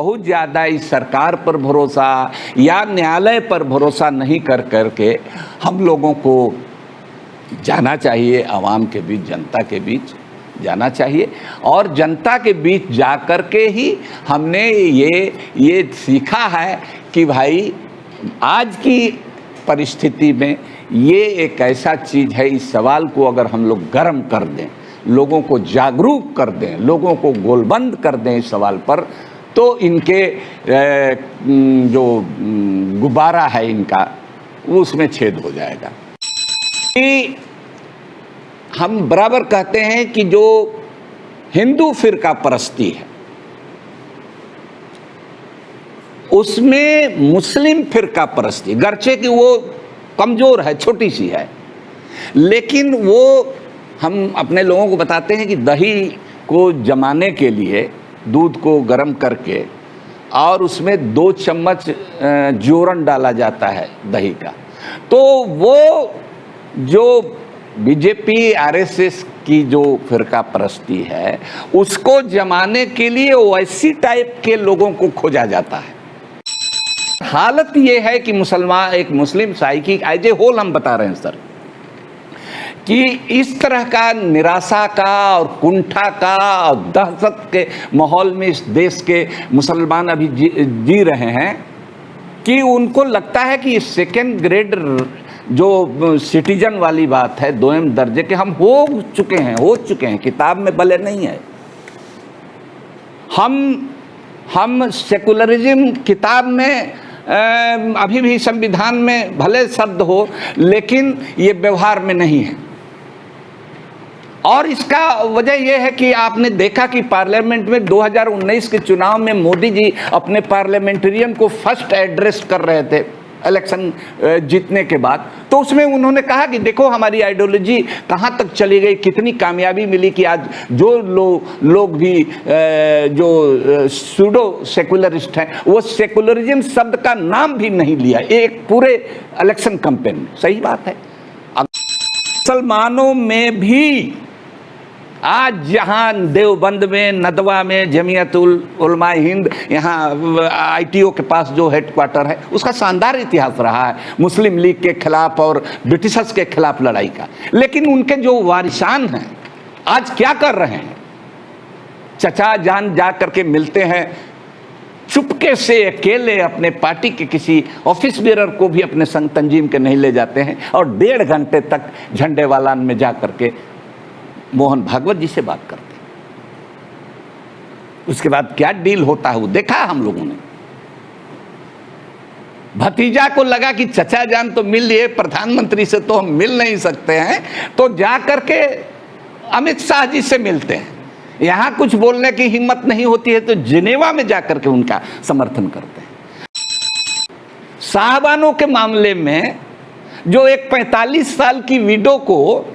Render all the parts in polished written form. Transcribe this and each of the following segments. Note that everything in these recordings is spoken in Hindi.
बहुत ज़्यादा इस सरकार पर भरोसा या न्यायालय पर भरोसा नहीं करके हम लोगों को जाना चाहिए, आवाम के बीच, जनता के बीच जाना चाहिए। और जनता के बीच जा कर के ही हमने ये सीखा है कि भाई आज की परिस्थिति में ये एक ऐसा चीज़ है, इस सवाल को अगर हम लोग गर्म कर दें, लोगों को जागरूक कर दें, लोगों को गोलबंद कर दें इस सवाल पर, तो इनके जो गुब्बारा है इनका, उसमें छेद हो जाएगा। कि हम बराबर कहते हैं कि जो हिंदू फिरका परस्ती है उसमें मुस्लिम फिरका परस्ती, गर्चे कि वो कमज़ोर है, छोटी सी है, लेकिन वो हम अपने लोगों को बताते हैं कि दही को जमाने के लिए दूध को गर्म करके और उसमें 2 चम्मच जोरन डाला जाता है दही का, तो वो जो बीजेपी आरएसएस की जो फिरका परस्ती है उसको जमाने के लिए वैसी टाइप के लोगों को खोजा जाता है। हालत ये है कि मुसलमान, एक मुस्लिम साइकी एज ए होल हम बता रहे हैं सर, कि इस तरह का निराशा का और कुंठा का और दहशत के माहौल में इस देश के मुसलमान अभी जी रहे हैं कि उनको लगता है कि सेकेंड ग्रेड जो सिटीजन वाली बात है, 2म दर्जे के हम हो चुके हैं, किताब में भले नहीं है। हम सेकुलरिज्म किताब में अभी भी संविधान में भले शब्द हो, लेकिन ये व्यवहार में नहीं है। और इसका वजह यह है कि आपने देखा कि पार्लियामेंट में 2019 के चुनाव में मोदी जी अपने पार्लियामेंटेरियन को फर्स्ट एड्रेस कर रहे थे इलेक्शन जीतने के बाद, तो उसमें उन्होंने कहा कि देखो हमारी आइडियोलॉजी कहाँ तक चली गई, कितनी कामयाबी मिली कि आज जो लोग भी जो सूडो सेकुलरिस्ट हैं वो सेकुलरिज्म शब्द का नाम भी नहीं लिया एक पूरे इलेक्शन कैंपेन में। सही बात है। मुसलमानों में भी आज जहाँ देवबंद में, नदवा में, जमीयतुल उलमा हिंद, यहाँ आईटीओ के पास जो हेडक्वार्टर है, उसका शानदार इतिहास रहा है मुस्लिम लीग के खिलाफ और ब्रिटिशर्स के खिलाफ लड़ाई का। लेकिन उनके जो वारिसान हैं आज क्या कर रहे हैं? चचा जान जा करके मिलते हैं, चुपके से अकेले अपने पार्टी के किसी ऑफिस बेरर को भी अपने संग तंजीम के नहीं ले जाते हैं और 1.5 घंटे तक झंडे वालान में जा करके मोहन भागवत जी से बात करते हैं। उसके बाद क्या डील होता है वो देखा हम लोगों ने। भतीजा को लगा कि चचा जान तो मिल लिए, प्रधानमंत्री से तो हम मिल नहीं सकते हैं, तो जा करके अमित शाह जी से मिलते हैं। यहां कुछ बोलने की हिम्मत नहीं होती है तो जिनेवा में जाकर के उनका समर्थन करते हैं। साहबानों के मामले में जो एक 45 साल की विडो को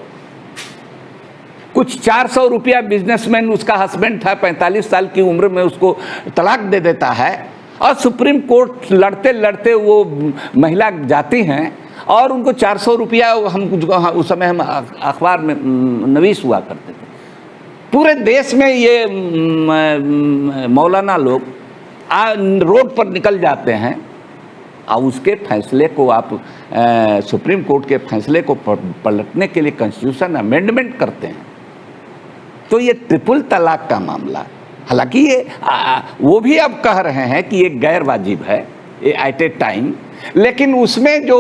कुछ 400 रुपया बिजनेसमैन, उसका हस्बैंड था, 45 साल की उम्र में उसको तलाक दे देता है और सुप्रीम कोर्ट लड़ते लड़ते वो महिला जाती हैं और उनको 400 रुपया, हम उस समय हम अखबार में नवीस हुआ करते थे, पूरे देश में ये मौलाना लोग रोड पर निकल जाते हैं और उसके फैसले को आप सुप्रीम कोर्ट के फैसले को पलटने के लिए कॉन्स्टिट्यूशन अमेंडमेंट करते हैं। तो ये ट्रिपल तलाक का मामला, हालांकि ये वो भी अब कह रहे हैं कि ये गैर वाजिब है एट ए टाइम, लेकिन उसमें जो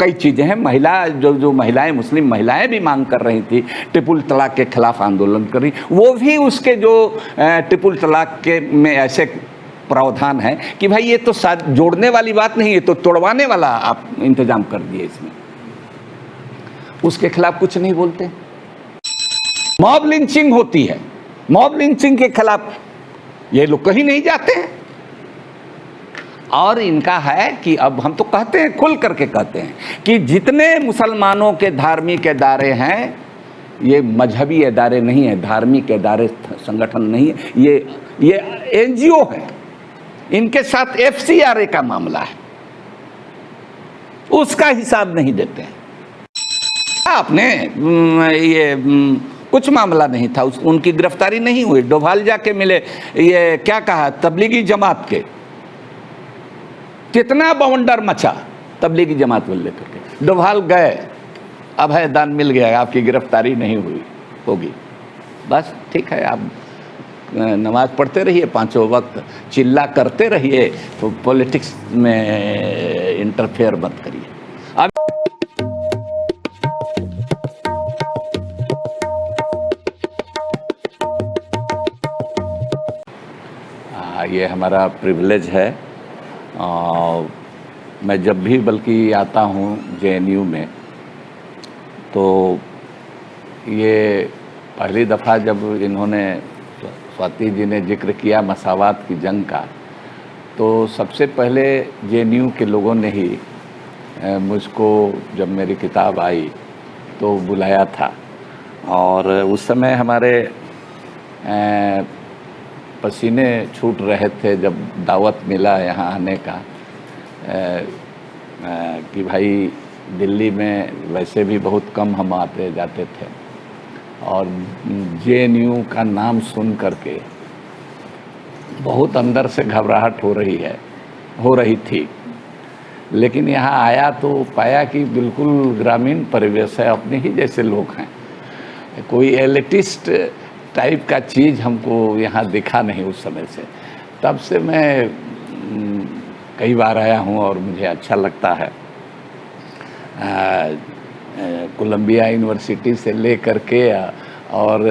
कई चीज़ें हैं, जो महिलाएं, मुस्लिम महिलाएं भी मांग कर रही थी, ट्रिपल तलाक के खिलाफ आंदोलन कर रही, वो भी उसके जो ट्रिपल तलाक के में ऐसे प्रावधान है कि भाई ये तो साथ जोड़ने वाली बात नहीं है, तो तोड़वाने वाला आप इंतजाम कर दिए इसमें, उसके खिलाफ कुछ नहीं बोलते। मॉब लिंचिंग होती है, मॉब लिंचिंग के खिलाफ ये लोग कहीं नहीं जाते हैं। और इनका है कि अब हम तो कहते हैं, खुल करके कहते हैं कि जितने मुसलमानों के धार्मिक इदारे हैं ये मजहबी इदारे नहीं है, धार्मिक इदारे संगठन नहीं है, ये एनजीओ है। इनके साथ एफसीआरए का मामला है, उसका हिसाब नहीं देते हैं। आपने ये कुछ मामला नहीं था, उनकी गिरफ्तारी नहीं हुई। डोभाल जाके मिले, ये क्या कहा, तबलीगी जमात के, कितना बवंडर मचा तबलीगी जमात को लेकर के। डोभाल गए, अभय दान मिल गया, आपकी गिरफ्तारी नहीं हुई होगी, बस ठीक है, आप नमाज पढ़ते रहिए, पांचों वक्त चिल्ला करते रहिए, तो पॉलिटिक्स में इंटरफेयर मत करिए। अब ये हमारा प्रिविलेज है। मैं जब भी बल्कि आता हूँ जेएनयू में, तो ये पहली दफ़ा जब इन्होंने, स्वाति जी ने जिक्र किया मसावात की जंग का, तो सबसे पहले जेएनयू के लोगों ने ही मुझको, जब मेरी किताब आई तो बुलाया था। और उस समय हमारे पसीने छूट रहे थे जब दावत मिला यहाँ आने का, कि भाई दिल्ली में वैसे भी बहुत कम हम आते जाते थे, और जेएनयू का नाम सुन करके बहुत अंदर से घबराहट हो रही थी। लेकिन यहाँ आया तो पाया कि बिल्कुल ग्रामीण परिवेश है, अपने ही जैसे लोग हैं, कोई एलिटिस्ट टाइप का चीज़ हमको यहाँ दिखा नहीं उस समय से। तब से मैं कई बार आया हूँ और मुझे अच्छा लगता है। कोलंबिया यूनिवर्सिटी से ले करके और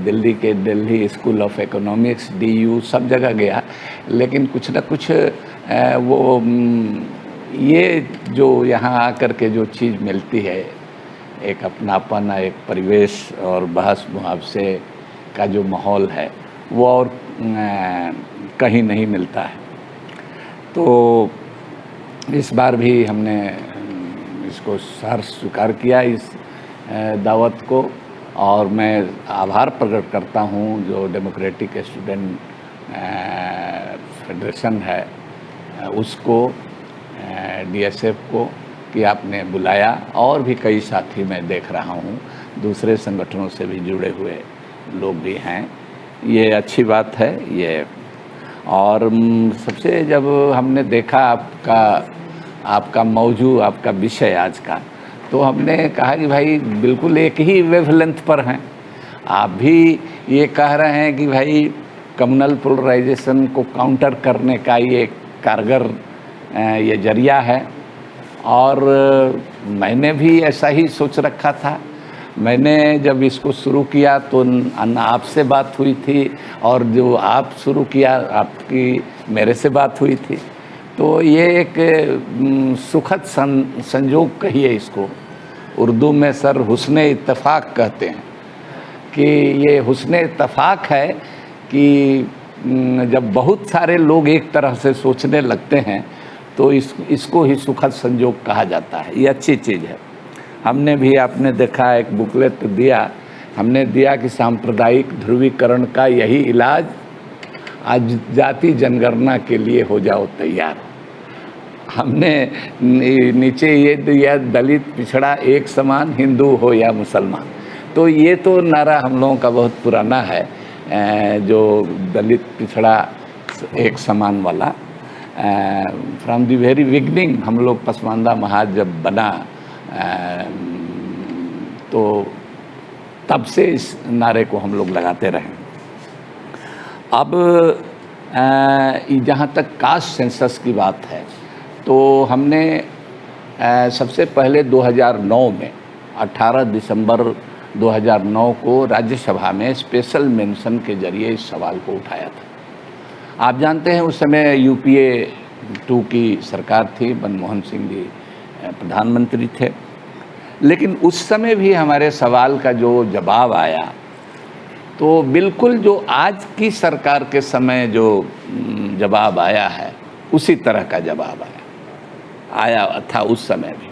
दिल्ली के Delhi school of economics, DU, सब जगह गया, लेकिन कुछ न कुछ वो ये जो यहाँ आकर के जो चीज़ मिलती है, एक अपनापन, एक परिवेश और बहस मुहावसे का जो माहौल है, वो और कहीं नहीं मिलता है। तो इस बार भी हमने इसको सहर्ष स्वीकार किया, इस दावत को, और मैं आभार प्रकट करता हूँ जो डेमोक्रेटिक स्टूडेंट फेडरेशन है उसको, DSF को, कि आपने बुलाया। और भी कई साथी मैं देख रहा हूँ, दूसरे संगठनों से भी जुड़े हुए लोग भी हैं, ये अच्छी बात है ये। और सबसे जब हमने देखा आपका मौजू, आपका विषय आज का, तो हमने कहा कि भाई बिल्कुल एक ही वेवलेंथ पर हैं। आप भी ये कह रहे हैं कि भाई कम्युनल पोलराइजेशन को काउंटर करने का ये कारगर ये जरिया है, और मैंने भी ऐसा ही सोच रखा था। मैंने जब इसको शुरू किया तो आपसे बात हुई थी, और जो आप शुरू किया आपकी मेरे से बात हुई थी। तो ये एक सुखद संजोग कहिए इसको, उर्दू में सर हुस्ने इत्तेफाक कहते हैं, कि ये हुस्ने इत्तेफाक है कि जब बहुत सारे लोग एक तरह से सोचने लगते हैं तो इसको ही सुखद संजोग कहा जाता है। ये अच्छी चीज़ है। हमने भी, आपने देखा, एक बुकलेट दिया, हमने दिया कि सांप्रदायिक ध्रुवीकरण का यही इलाज, आज जाति जनगणना के लिए हो जाओ तैयार। हमने नीचे ये दिया, दलित पिछड़ा एक समान, हिंदू हो या मुसलमान। तो ये तो नारा हम लोगों का बहुत पुराना है, जो दलित पिछड़ा एक समान वाला। फ्रॉम दी वेरी बिगनिंग हम लोग पसमानदा महाज जब बना, तो तब से इस नारे को हम लोग लगाते रहे। अब जहाँ तक कास्ट सेंसस की बात है, तो हमने सबसे पहले 2009 में 18 दिसंबर 2009 को राज्यसभा में स्पेशल मेंशन के जरिए इस सवाल को उठाया था। आप जानते हैं उस समय UPA 2 की सरकार थी, मनमोहन सिंह जी प्रधानमंत्री थे, लेकिन उस समय भी हमारे सवाल का जो जवाब आया, तो बिल्कुल जो आज की सरकार के समय जो जवाब आया है उसी तरह का जवाब आया था उस समय भी।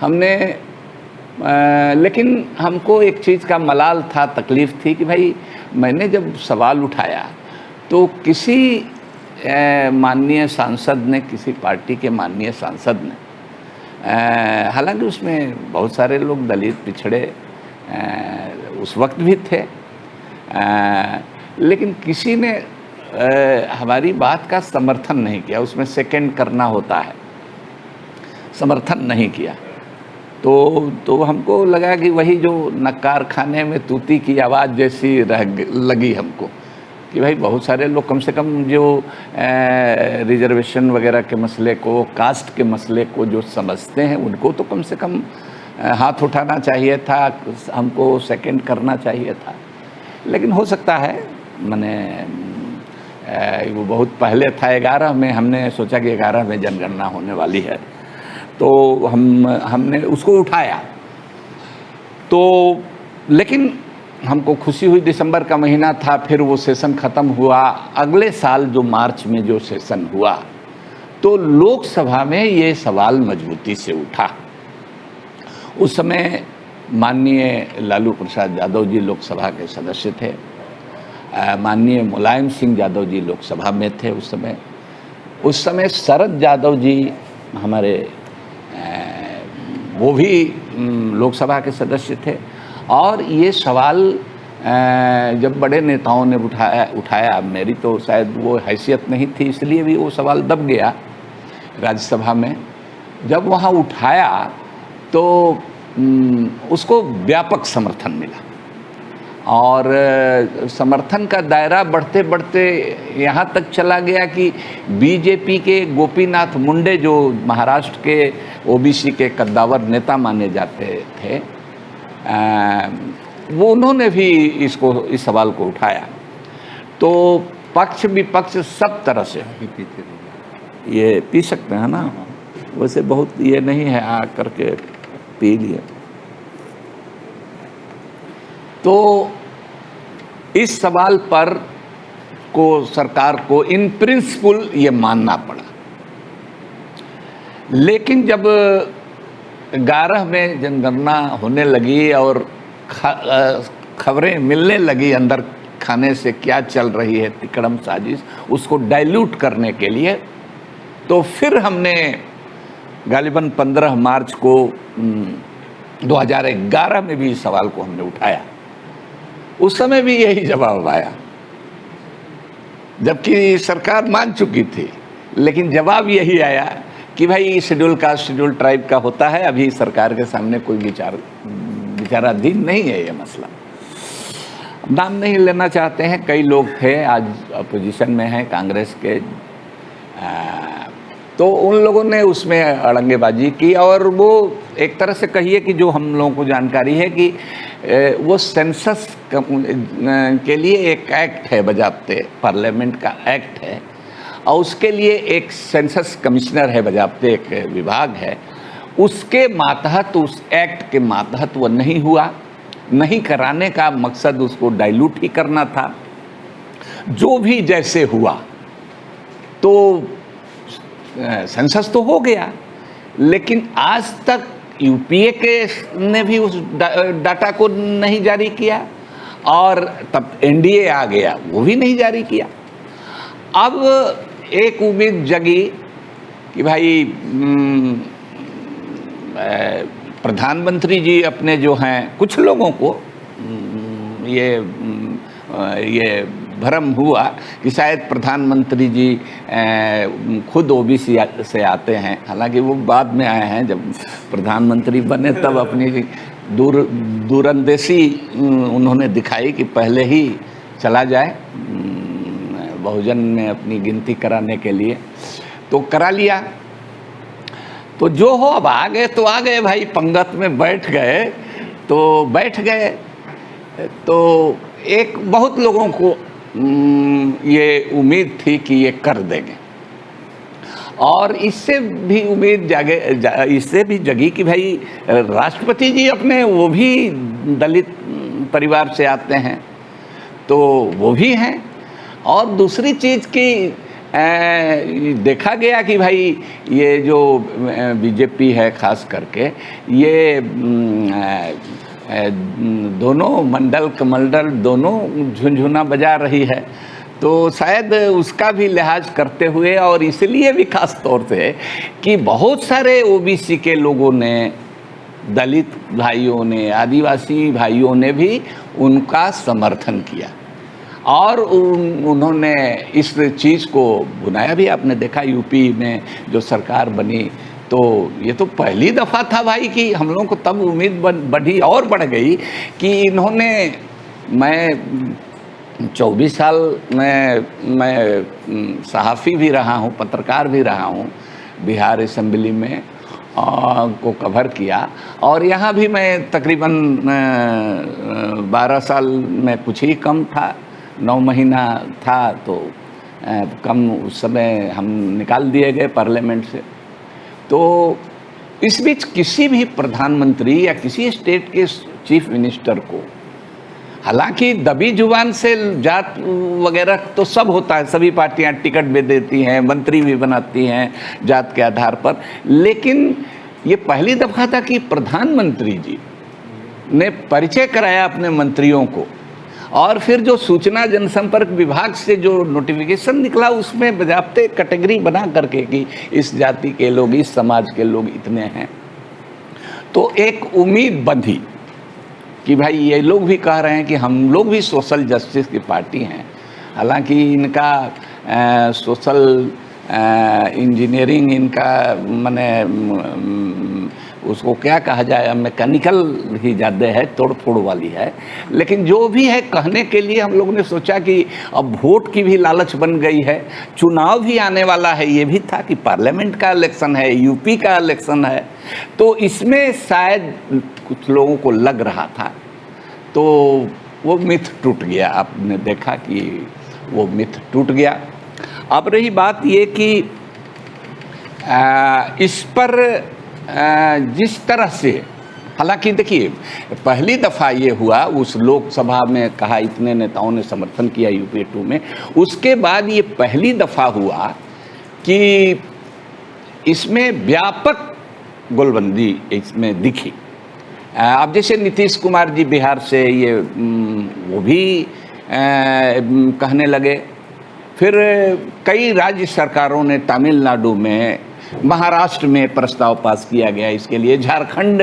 हमने लेकिन हमको एक चीज़ का मलाल था, तकलीफ़ थी कि भाई मैंने जब सवाल उठाया तो किसी माननीय सांसद ने, किसी पार्टी के माननीय सांसद ने, हालांकि उसमें बहुत सारे लोग दलित पिछड़े उस वक्त भी थे, लेकिन किसी ने हमारी बात का समर्थन नहीं किया। उसमें सेकंड करना होता है, समर्थन नहीं किया। तो हमको लगा कि वही जो नक्कार खाने में तूती की आवाज़ जैसी लगी हमको, कि भाई बहुत सारे लोग कम से कम जो रिजर्वेशन वगैरह के मसले को, कास्ट के मसले को जो समझते हैं, उनको तो कम से कम हाथ उठाना चाहिए था, हमको सेकंड करना चाहिए था। लेकिन हो सकता है, मैंने वो बहुत पहले था, 11 में हमने सोचा कि 11 में जनगणना होने वाली है, तो हमने उसको उठाया। तो लेकिन हमको खुशी हुई, दिसंबर का महीना था, फिर वो सेशन ख़त्म हुआ। अगले साल जो मार्च में जो सेशन हुआ, तो लोकसभा में ये सवाल मजबूती से उठा। उस समय माननीय लालू प्रसाद यादव जी लोकसभा के सदस्य थे, माननीय मुलायम सिंह यादव जी लोकसभा में थे उस समय शरद यादव जी हमारे वो भी लोकसभा के सदस्य थे। और ये सवाल जब बड़े नेताओं ने उठाया, मेरी तो शायद वो हैसियत नहीं थी, इसलिए भी वो सवाल दब गया राज्यसभा में। जब वहाँ उठाया तो उसको व्यापक समर्थन मिला, और समर्थन का दायरा बढ़ते बढ़ते यहाँ तक चला गया कि बीजेपी के गोपीनाथ मुंडे, जो महाराष्ट्र के ओबीसी के कद्दावर नेता माने जाते थे, वो उन्होंने भी इस सवाल को उठाया। तो पक्ष विपक्ष सब तरह से ये पी सकते हैं ना, वैसे बहुत ये नहीं है, आ करके पी लिए। तो इस सवाल पर को सरकार को इन प्रिंसिपल ये मानना पड़ा। लेकिन जब 11 में जनगणना होने लगी और खबरें मिलने लगी अंदर खाने से क्या चल रही है, तिकड़म साजिश, उसको डाइल्यूट करने के लिए, तो फिर हमने गालिबन 15 मार्च को 2011 में भी इस सवाल को हमने उठाया। उस समय भी यही जवाब आया, जबकि सरकार मान चुकी थी, लेकिन जवाब यही आया कि भाई शेड्यूल कास्ट शेड्यूल ट्राइब का होता है, अभी सरकार के सामने कोई विचाराधीन नहीं है ये मसला। नाम नहीं लेना चाहते हैं, कई लोग थे आज अपोजिशन में हैं कांग्रेस के, तो उन लोगों ने उसमें अड़ंगेबाजी की। और वो एक तरह से कहिए कि जो हम लोगों को जानकारी है कि वो सेंसस के लिए एक एक्ट है, बजाते पार्लियामेंट का एक्ट है, और उसके लिए एक सेंसस कमिश्नर है, बजाते एक विभाग है, उसके मातहत, उस एक्ट के मातहत वो नहीं हुआ। नहीं कराने का मकसद उसको डाइल्यूट ही करना था। जो भी जैसे हुआ, तो सेंसस तो हो गया, लेकिन आज तक यूपीए के ने भी उस डाटा को नहीं जारी किया, और तब एनडीए आ गया, वो भी नहीं जारी किया। अब एक उम्मीद जगी कि भाई प्रधानमंत्री जी अपने जो हैं कुछ लोगों को ये भ्रम हुआ कि शायद प्रधानमंत्री जी खुद ओबीसी से आते हैं। हालांकि वो बाद में आए हैं, जब प्रधानमंत्री बने तब अपनी दूरंदेशी उन्होंने दिखाई कि पहले ही चला जाए बहुजन में अपनी गिनती कराने के लिए, तो करा लिया। तो जो हो, अब आ गए तो आ गए भाई, पंगत में बैठ गए तो बैठ गए। तो एक बहुत लोगों को ये उम्मीद थी कि ये कर देंगे, और इससे भी उम्मीद इससे भी जगी कि भाई राष्ट्रपति जी अपने वो भी दलित परिवार से आते हैं, तो वो भी हैं। और दूसरी चीज़ की देखा गया कि भाई ये जो बीजेपी है खास करके, ये दोनों मंडल कमंडल दोनों झुनझुना बजा रही है, तो शायद उसका भी लिहाज करते हुए, और इसलिए भी खास तौर से कि बहुत सारे ओबीसी के लोगों ने दलित भाइयों ने, आदिवासी भाइयों ने भी उनका समर्थन किया और उन्होंने इस चीज़ को बुनाया भी। आपने देखा यूपी में जो सरकार बनी, तो ये तो पहली दफ़ा था भाई कि हम लोगों को तब उम्मीद बढ़ी और बढ़ गई कि इन्होंने, मैं 24 साल मैं सहाफ़ी भी रहा हूँ, पत्रकार भी रहा हूँ, बिहार असेंबली में को कवर किया, और यहाँ भी मैं तकरीबन 12 साल में कुछ ही कम था, 9 महीना था, तो कम उस समय हम निकाल दिए गए पार्लियामेंट से। तो इस बीच किसी भी प्रधानमंत्री या किसी स्टेट के चीफ मिनिस्टर को, हालांकि दबी जुबान से जात वगैरह तो सब होता है, सभी पार्टियां टिकट भी देती हैं, मंत्री भी बनाती हैं जात के आधार पर, लेकिन ये पहली दफ़ा था कि प्रधानमंत्री जी ने परिचय कराया अपने मंत्रियों को, और फिर जो सूचना जनसंपर्क विभाग से जो नोटिफिकेशन निकला उसमें बजाते कैटेगरी बना करके कि इस जाति के लोग, इस समाज के लोग इतने हैं, तो एक उम्मीद बंधी कि भाई ये लोग भी कह रहे हैं कि हम लोग भी सोशल जस्टिस की पार्टी हैं। हालांकि इनका सोशल इंजीनियरिंग, इनका माने उसको क्या कहा जाए, मैकेनिकल ही ज़्यादा है, तोड़ फोड़ वाली है, लेकिन जो भी है कहने के लिए हम लोगों ने सोचा कि अब वोट की भी लालच बन गई है, चुनाव भी आने वाला है, ये भी था कि पार्लियामेंट का इलेक्शन है, यूपी का इलेक्शन है, तो इसमें शायद कुछ लोगों को लग रहा था, तो वो मिथ टूट गया। आपने देखा कि वो मिथ टूट गया। अब रही बात ये कि इस पर जिस तरह से, हालांकि देखिए पहली दफ़ा ये हुआ, उस लोकसभा में कहा इतने नेताओं ने समर्थन किया यूपी 2 में, उसके बाद ये पहली दफ़ा हुआ कि इसमें व्यापक गोलबंदी इसमें दिखी। अब जैसे नीतीश कुमार जी बिहार से, ये वो भी कहने लगे, फिर कई राज्य सरकारों ने, तमिलनाडु में, महाराष्ट्र में प्रस्ताव पास किया गया इसके लिए, झारखंड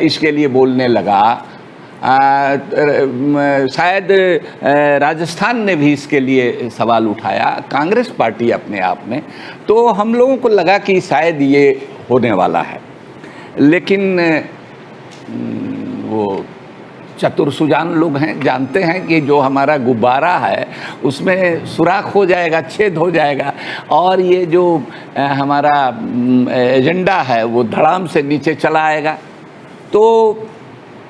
इसके लिए बोलने लगा, शायद राजस्थान ने भी इसके लिए सवाल उठाया, कांग्रेस पार्टी अपने आप में। तो हम लोगों को लगा कि शायद ये होने वाला है, लेकिन वो चतुर सुजान लोग हैं, जानते हैं कि जो हमारा गुब्बारा है उसमें सुराख हो जाएगा, छेद हो जाएगा, और ये जो हमारा एजेंडा है वो धड़ाम से नीचे चला आएगा। तो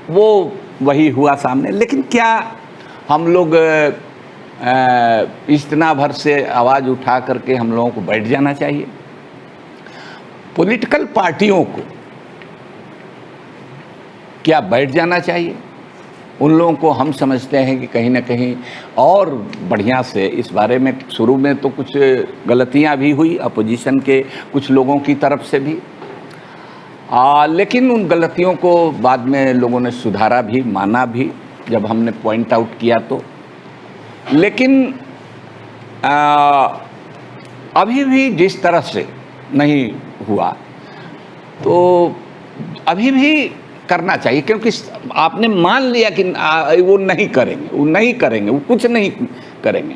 वो वही हुआ सामने। लेकिन क्या हम लोग इतना भर से आवाज़ उठा करके हम लोगों को बैठ जाना चाहिए? पॉलिटिकल पार्टियों को क्या बैठ जाना चाहिए? उन लोगों को हम समझते हैं कि कहीं ना कहीं और बढ़िया से इस बारे में, शुरू में तो कुछ गलतियां भी हुई अपोजिशन के कुछ लोगों की तरफ से भी, लेकिन उन गलतियों को बाद में लोगों ने सुधारा भी, माना भी, जब हमने पॉइंट आउट किया तो। लेकिन अभी भी जिस तरह से नहीं हुआ, तो अभी भी करना चाहिए, क्योंकि आपने मान लिया कि वो नहीं करेंगे, वो नहीं करेंगे, वो कुछ नहीं करेंगे,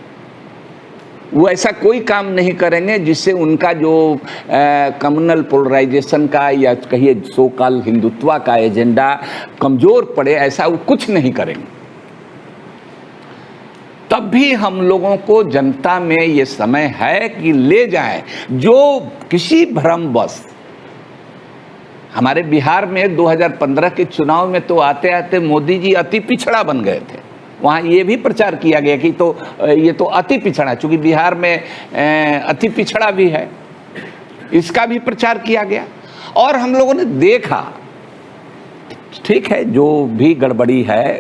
वो ऐसा कोई काम नहीं करेंगे जिससे उनका जो कम्युनल पोलराइजेशन का या कहिए सो कॉल हिंदुत्व का एजेंडा कमज़ोर पड़े, ऐसा वो कुछ नहीं करेंगे। तब भी हम लोगों को जनता में ये समय है कि ले जाएं, जो किसी भ्रमवश, हमारे बिहार में 2015 के चुनाव में तो आते आते मोदी जी अति पिछड़ा बन गए थे। वहाँ ये भी प्रचार किया गया कि तो ये तो अति पिछड़ा, चूँकि बिहार में अति पिछड़ा भी है, इसका भी प्रचार किया गया। और हम लोगों ने देखा, ठीक है, जो भी गड़बड़ी है,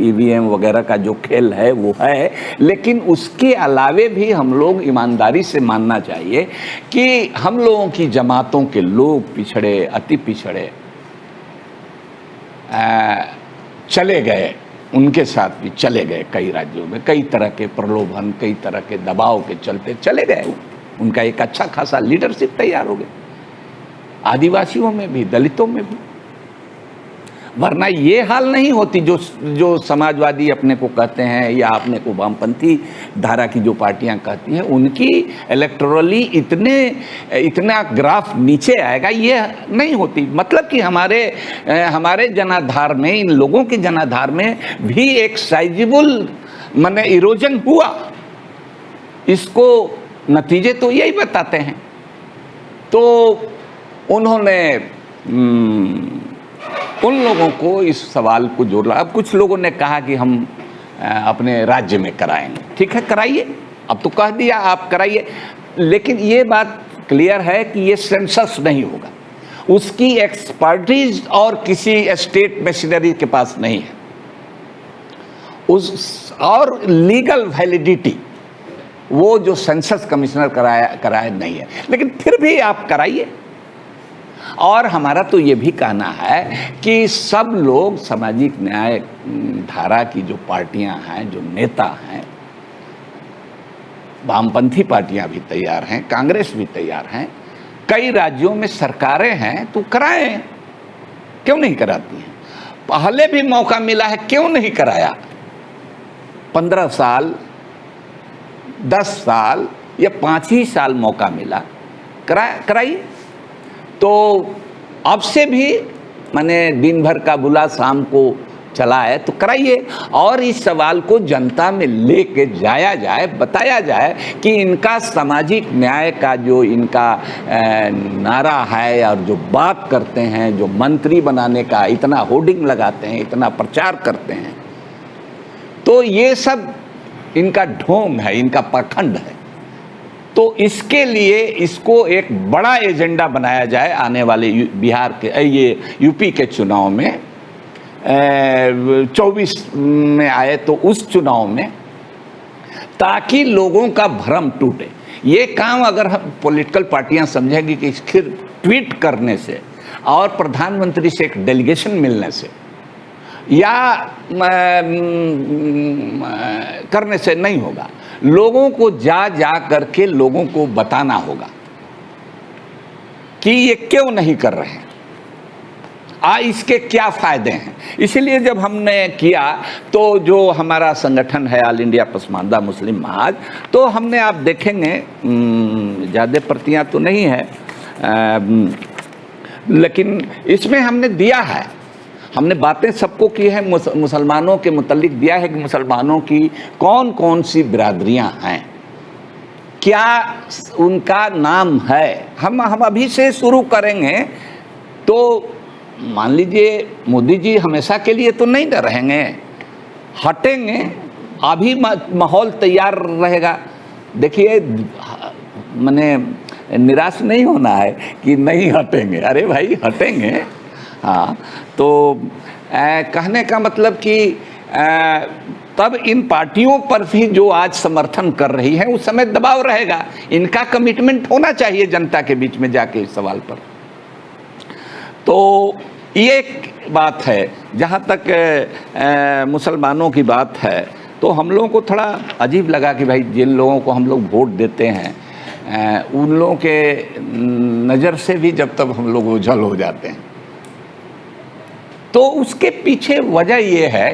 ईवीएम वगैरह का जो खेल है वो है, लेकिन उसके अलावे भी हम लोग ईमानदारी से मानना चाहिए कि हम लोगों की जमातों के लोग पिछड़े, अति पिछड़े चले गए, उनके साथ भी चले गए कई राज्यों में, कई तरह के प्रलोभन, कई तरह के दबाव के चलते चले गए। उनका एक अच्छा खासा लीडरशिप तैयार हो गया, आदिवासियों में भी, दलितों में भी। वरना ये हाल नहीं होती जो समाजवादी अपने को कहते हैं या अपने को वामपंथी धारा की जो पार्टियां कहती हैं, उनकी इलेक्टोरली इतना ग्राफ नीचे आएगा, ये नहीं होती। मतलब कि हमारे जनाधार में, इन लोगों के जनाधार में भी एक साइजेबल माने इरोजन हुआ। इसको नतीजे तो यही बताते हैं। तो उन्होंने उन लोगों को इस सवाल को जोड़ा। अब कुछ लोगों ने कहा कि हम अपने राज्य में कराएंगे। ठीक है, कराइए, अब तो कह दिया आप कराइए, लेकिन ये बात क्लियर है कि ये सेंसस नहीं होगा, उसकी एक्सपर्टीज और किसी स्टेट मशीनरी के पास नहीं है, और लीगल वैलिडिटी वो जो सेंसस कमिश्नर कराया नहीं है। लेकिन फिर भी आप कराइए। और हमारा तो ये भी कहना है कि सब लोग, सामाजिक न्याय धारा की जो पार्टियां हैं, जो नेता हैं, वामपंथी पार्टियां भी तैयार हैं, कांग्रेस भी तैयार हैं, कई राज्यों में सरकारें हैं, तो कराएं, क्यों नहीं कराती हैं? पहले भी मौका मिला है, क्यों नहीं कराया? 15 साल, 10 साल या 5 ही साल मौका मिला, कराइए। तो अब से भी माने दिन भर का बुला शाम को चला है, तो कराइए, और इस सवाल को जनता में लेके जाया जाए, बताया जाए कि इनका सामाजिक न्याय का जो इनका नारा है और जो बात करते हैं, जो मंत्री बनाने का इतना होर्डिंग लगाते हैं, इतना प्रचार करते हैं, तो ये सब इनका ढोंग है, इनका पाखंड है। तो इसके लिए इसको एक बड़ा एजेंडा बनाया जाए आने वाले बिहार के, ये यूपी के चुनाव में, 24 में आए तो उस चुनाव में, ताकि लोगों का भ्रम टूटे। ये काम अगर हम पॉलिटिकल पार्टियां समझेंगी कि सिर्फ ट्वीट करने से और प्रधानमंत्री से एक डेलीगेशन मिलने से या करने से नहीं होगा, लोगों को जा करके लोगों को बताना होगा कि ये क्यों नहीं कर रहे हैं, इसके क्या फायदे हैं। इसीलिए जब हमने किया तो जो हमारा संगठन है ऑल इंडिया पसमानदा मुस्लिम महाज, तो हमने, आप देखेंगे ज़्यादा प्रतियां तो नहीं है, लेकिन इसमें हमने दिया है, हमने बातें सबको की है, मुसलमानों के मुतल्लिक दिया है कि मुसलमानों की कौन कौन सी बिरादरियां हैं, क्या उनका नाम है। हम अभी से शुरू करेंगे, तो मान लीजिए मोदी जी हमेशा के लिए तो नहीं न रहेंगे, हटेंगे, अभी माहौल तैयार रहेगा। देखिए, मैंने निराश नहीं होना है कि नहीं हटेंगे, अरे भाई हटेंगे। हाँ, तो कहने का मतलब कि तब इन पार्टियों पर भी जो आज समर्थन कर रही है, उस समय दबाव रहेगा, इनका कमिटमेंट होना चाहिए जनता के बीच में जाके इस सवाल पर। तो ये एक बात है। जहाँ तक मुसलमानों की बात है, तो हम लोगों को थोड़ा अजीब लगा कि भाई जिन लोगों को हम लोग वोट देते हैं, उन लोगों के नज़र से भी जब तक हम लोग ओझल हो जाते हैं, तो उसके पीछे वजह ये है,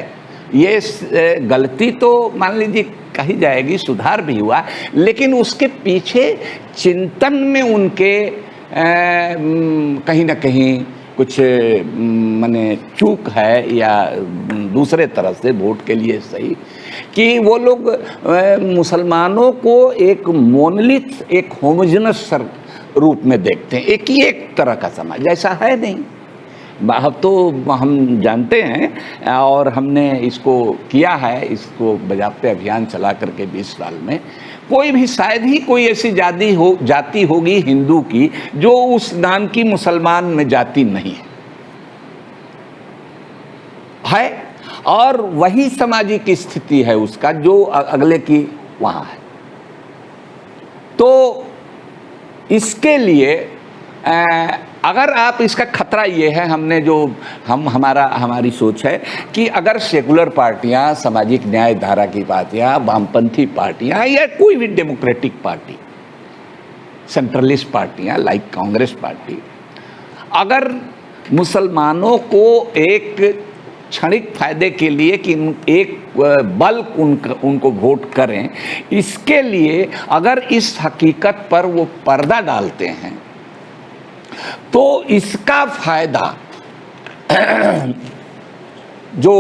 ये गलती तो मान लीजिए कही जाएगी, सुधार भी हुआ, लेकिन उसके पीछे चिंतन में उनके कहीं ना कहीं कुछ माने चूक है, या दूसरे तरह से वोट के लिए सही, कि वो लोग मुसलमानों को एक मोनोलिथ, एक होमोजेनस रूप में देखते हैं, एक ही एक तरह का समाज, ऐसा है नहीं। अब तो हम जानते हैं और हमने इसको किया है, इसको बजाते अभियान चला करके 20 साल में, कोई भी शायद ही कोई ऐसी जाति होगी हिंदू की जो उस नाम की मुसलमान में जाति नहीं है, और वही सामाजिक स्थिति है उसका जो अगले की वहाँ है। तो इसके लिए अगर आप, इसका खतरा ये है, हमने जो हमारी सोच है कि अगर सेकुलर पार्टियां, सामाजिक न्याय धारा की पार्टियां, वामपंथी पार्टियां, या कोई भी डेमोक्रेटिक पार्टी, सेंट्रलिस्ट पार्टियां लाइक कांग्रेस पार्टी, अगर मुसलमानों को एक क्षणिक फायदे के लिए कि एक बल्क उनको वोट करें, इसके लिए अगर इस हकीकत पर वो पर्दा डालते हैं तो इसका फायदा जो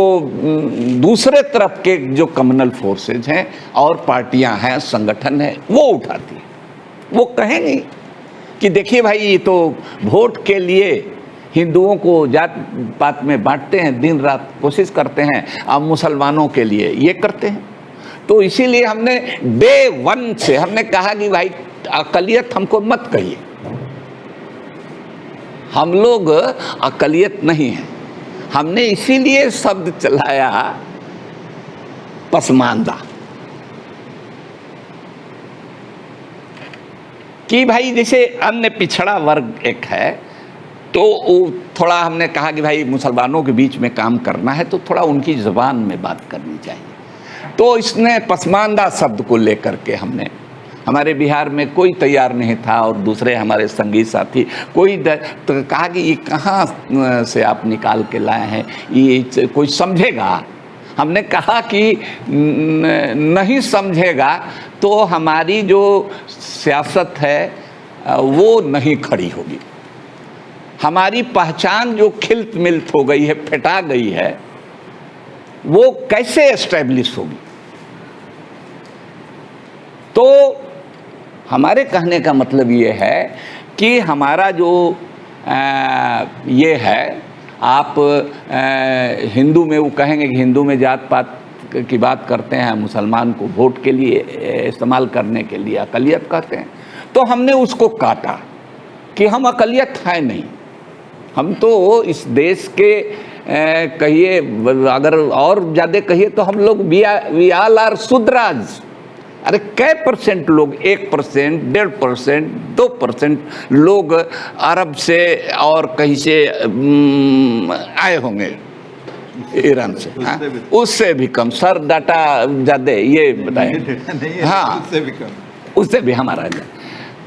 दूसरे तरफ के जो कम्युनल फोर्सेज हैं और पार्टियां हैं, संगठन है, वो उठाती है। वो कहेंगे कि देखिए भाई, ये तो वोट के लिए हिंदुओं को जात पात में बांटते हैं, दिन रात कोशिश करते हैं, अब मुसलमानों के लिए ये करते हैं। तो इसीलिए हमने डे 1 से हमने कहा कि भाई अकलियत हमको मत कहिए, हम लोग अकलियत नहीं हैं। हमने इसीलिए शब्द चलाया पसमानदा, कि भाई जैसे अन्य पिछड़ा वर्ग एक है, तो थोड़ा हमने कहा कि भाई मुसलमानों के बीच में काम करना है तो थोड़ा उनकी ज़बान में बात करनी चाहिए। तो इसने पसमानदा शब्द को लेकर के हमने, हमारे बिहार में कोई तैयार नहीं था और दूसरे हमारे संगी साथी कोई तो कहा कि ये कहाँ से आप निकाल के लाए हैं, ये कोई समझेगा। हमने कहा कि नहीं समझेगा तो हमारी जो सियासत है वो नहीं खड़ी होगी, हमारी पहचान जो खिल्त मिल्त हो गई है, फेटा गई है, वो कैसे एस्टेब्लिश होगी। तो हमारे कहने का मतलब ये है कि हमारा जो ये है, आप हिंदू में वो कहेंगे कि हिंदू में जात पात की बात करते हैं, मुसलमान को वोट के लिए इस्तेमाल करने के लिए अकलियत कहते हैं। तो हमने उसको काटा कि हम अकलियत हैं नहीं, हम तो इस देश के कहिए, अगर और ज़्यादा कहिए तो हम लोग वी ऑल आर शूद्राज। अरे कै % लोग, 1%, 1.5%, 2% लोग अरब से और कहीं से आए होंगे, ईरान से, हाँ, उससे भी कम। सर डाटा ज़्यादा ये बताएं। हाँ, उससे भी हमारा।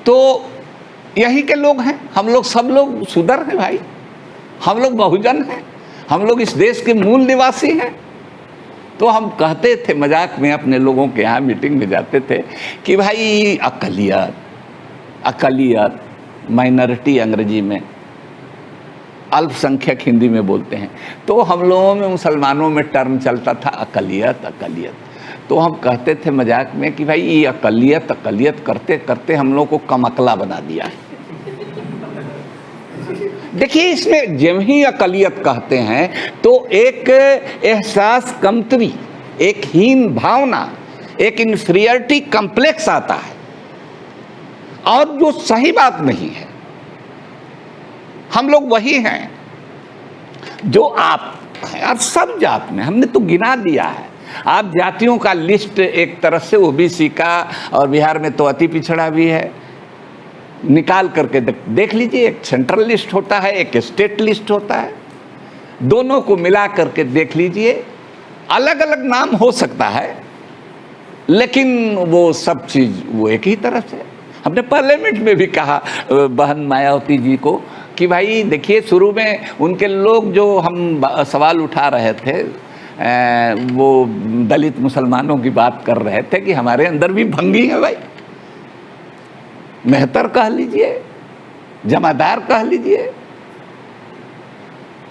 तो यही के लोग हैं हम लोग, सब लोग सुधर हैं भाई, हम लोग बहुजन हैं, हम लोग इस देश के मूल निवासी हैं। तो हम कहते थे मजाक में, अपने लोगों के यहाँ मीटिंग में जाते थे कि भाई अकलियत, अकलियत माइनॉरिटी अंग्रेजी में, अल्पसंख्यक हिंदी में बोलते हैं। तो हम लोगों में, मुसलमानों में टर्म चलता था अकलियत, अकलियत। तो हम कहते थे मजाक में कि भाई ये अकलियत अकलियत करते करते हम लोग को कमकला बना दिया है। देखिए, इसमें जब ही अकलियत कहते हैं तो एक एहसास कमतरी, एक हीन भावना, एक इन्फीरियरिटी कम्प्लेक्स आता है, और जो सही बात नहीं है। हम लोग वही हैं जो आप हैं, और सब जात में हमने तो गिना दिया है। आप जातियों का लिस्ट एक तरह से ओबीसी का, और बिहार में तो अति पिछड़ा भी है, निकाल करके देख लीजिए। एक सेंट्रल लिस्ट होता है, एक स्टेट लिस्ट होता है, दोनों को मिला करके देख लीजिए। अलग अलग नाम हो सकता है, लेकिन वो सब चीज़ वो एक ही तरह से। हमने पार्लियामेंट में भी कहा बहन मायावती जी को कि भाई देखिए, शुरू में उनके लोग जो हम सवाल उठा रहे थे, वो दलित मुसलमानों की बात कर रहे थे कि हमारे अंदर भी भंगी है भाई, मेहतर कह लीजिए, जमादार कह लीजिए।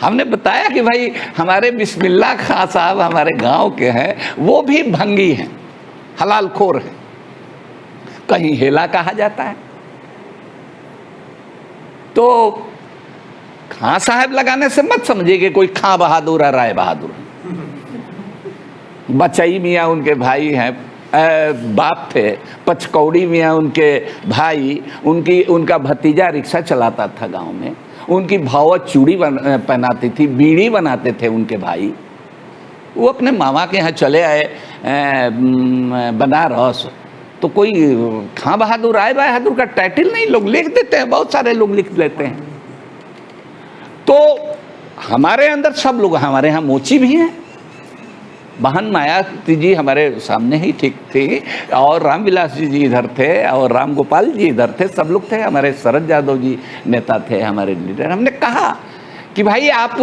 हमने बताया कि भाई हमारे बिस्मिल्लाह खां साहब हमारे गांव के हैं, वो भी भंगी हैं, हलाल खोर हैं, कहीं हेला कहा जाता है। तो खां साहब लगाने से मत समझिए कि कोई खां बहादुर है, राय बहादुर है। बचई मियाँ उनके भाई हैं, बाप थे, पचकौड़ी मियाँ उनके भाई, उनका भतीजा रिक्शा चलाता था गांव में, उनकी भावत चूड़ी पहनाती थी, बीड़ी बनाते थे उनके भाई। वो अपने मामा के यहाँ चले आए बनारस, तो कोई खां बहादुर, राय बहादुर का टाइटल नहीं लोग लिख देते हैं, बहुत सारे लोग लिख लेते हैं। तो हमारे अंदर सब लोग, हमारे यहाँ मोची भी हैं, बहन मायावती जी हमारे सामने ही ठीक थी, और रामविलास जी इधर थे, और राम गोपाल जी इधर थे, सब लोग थे। हमारे शरद यादव जी नेता थे, हमारे लीडर। हमने कहा कि भाई आप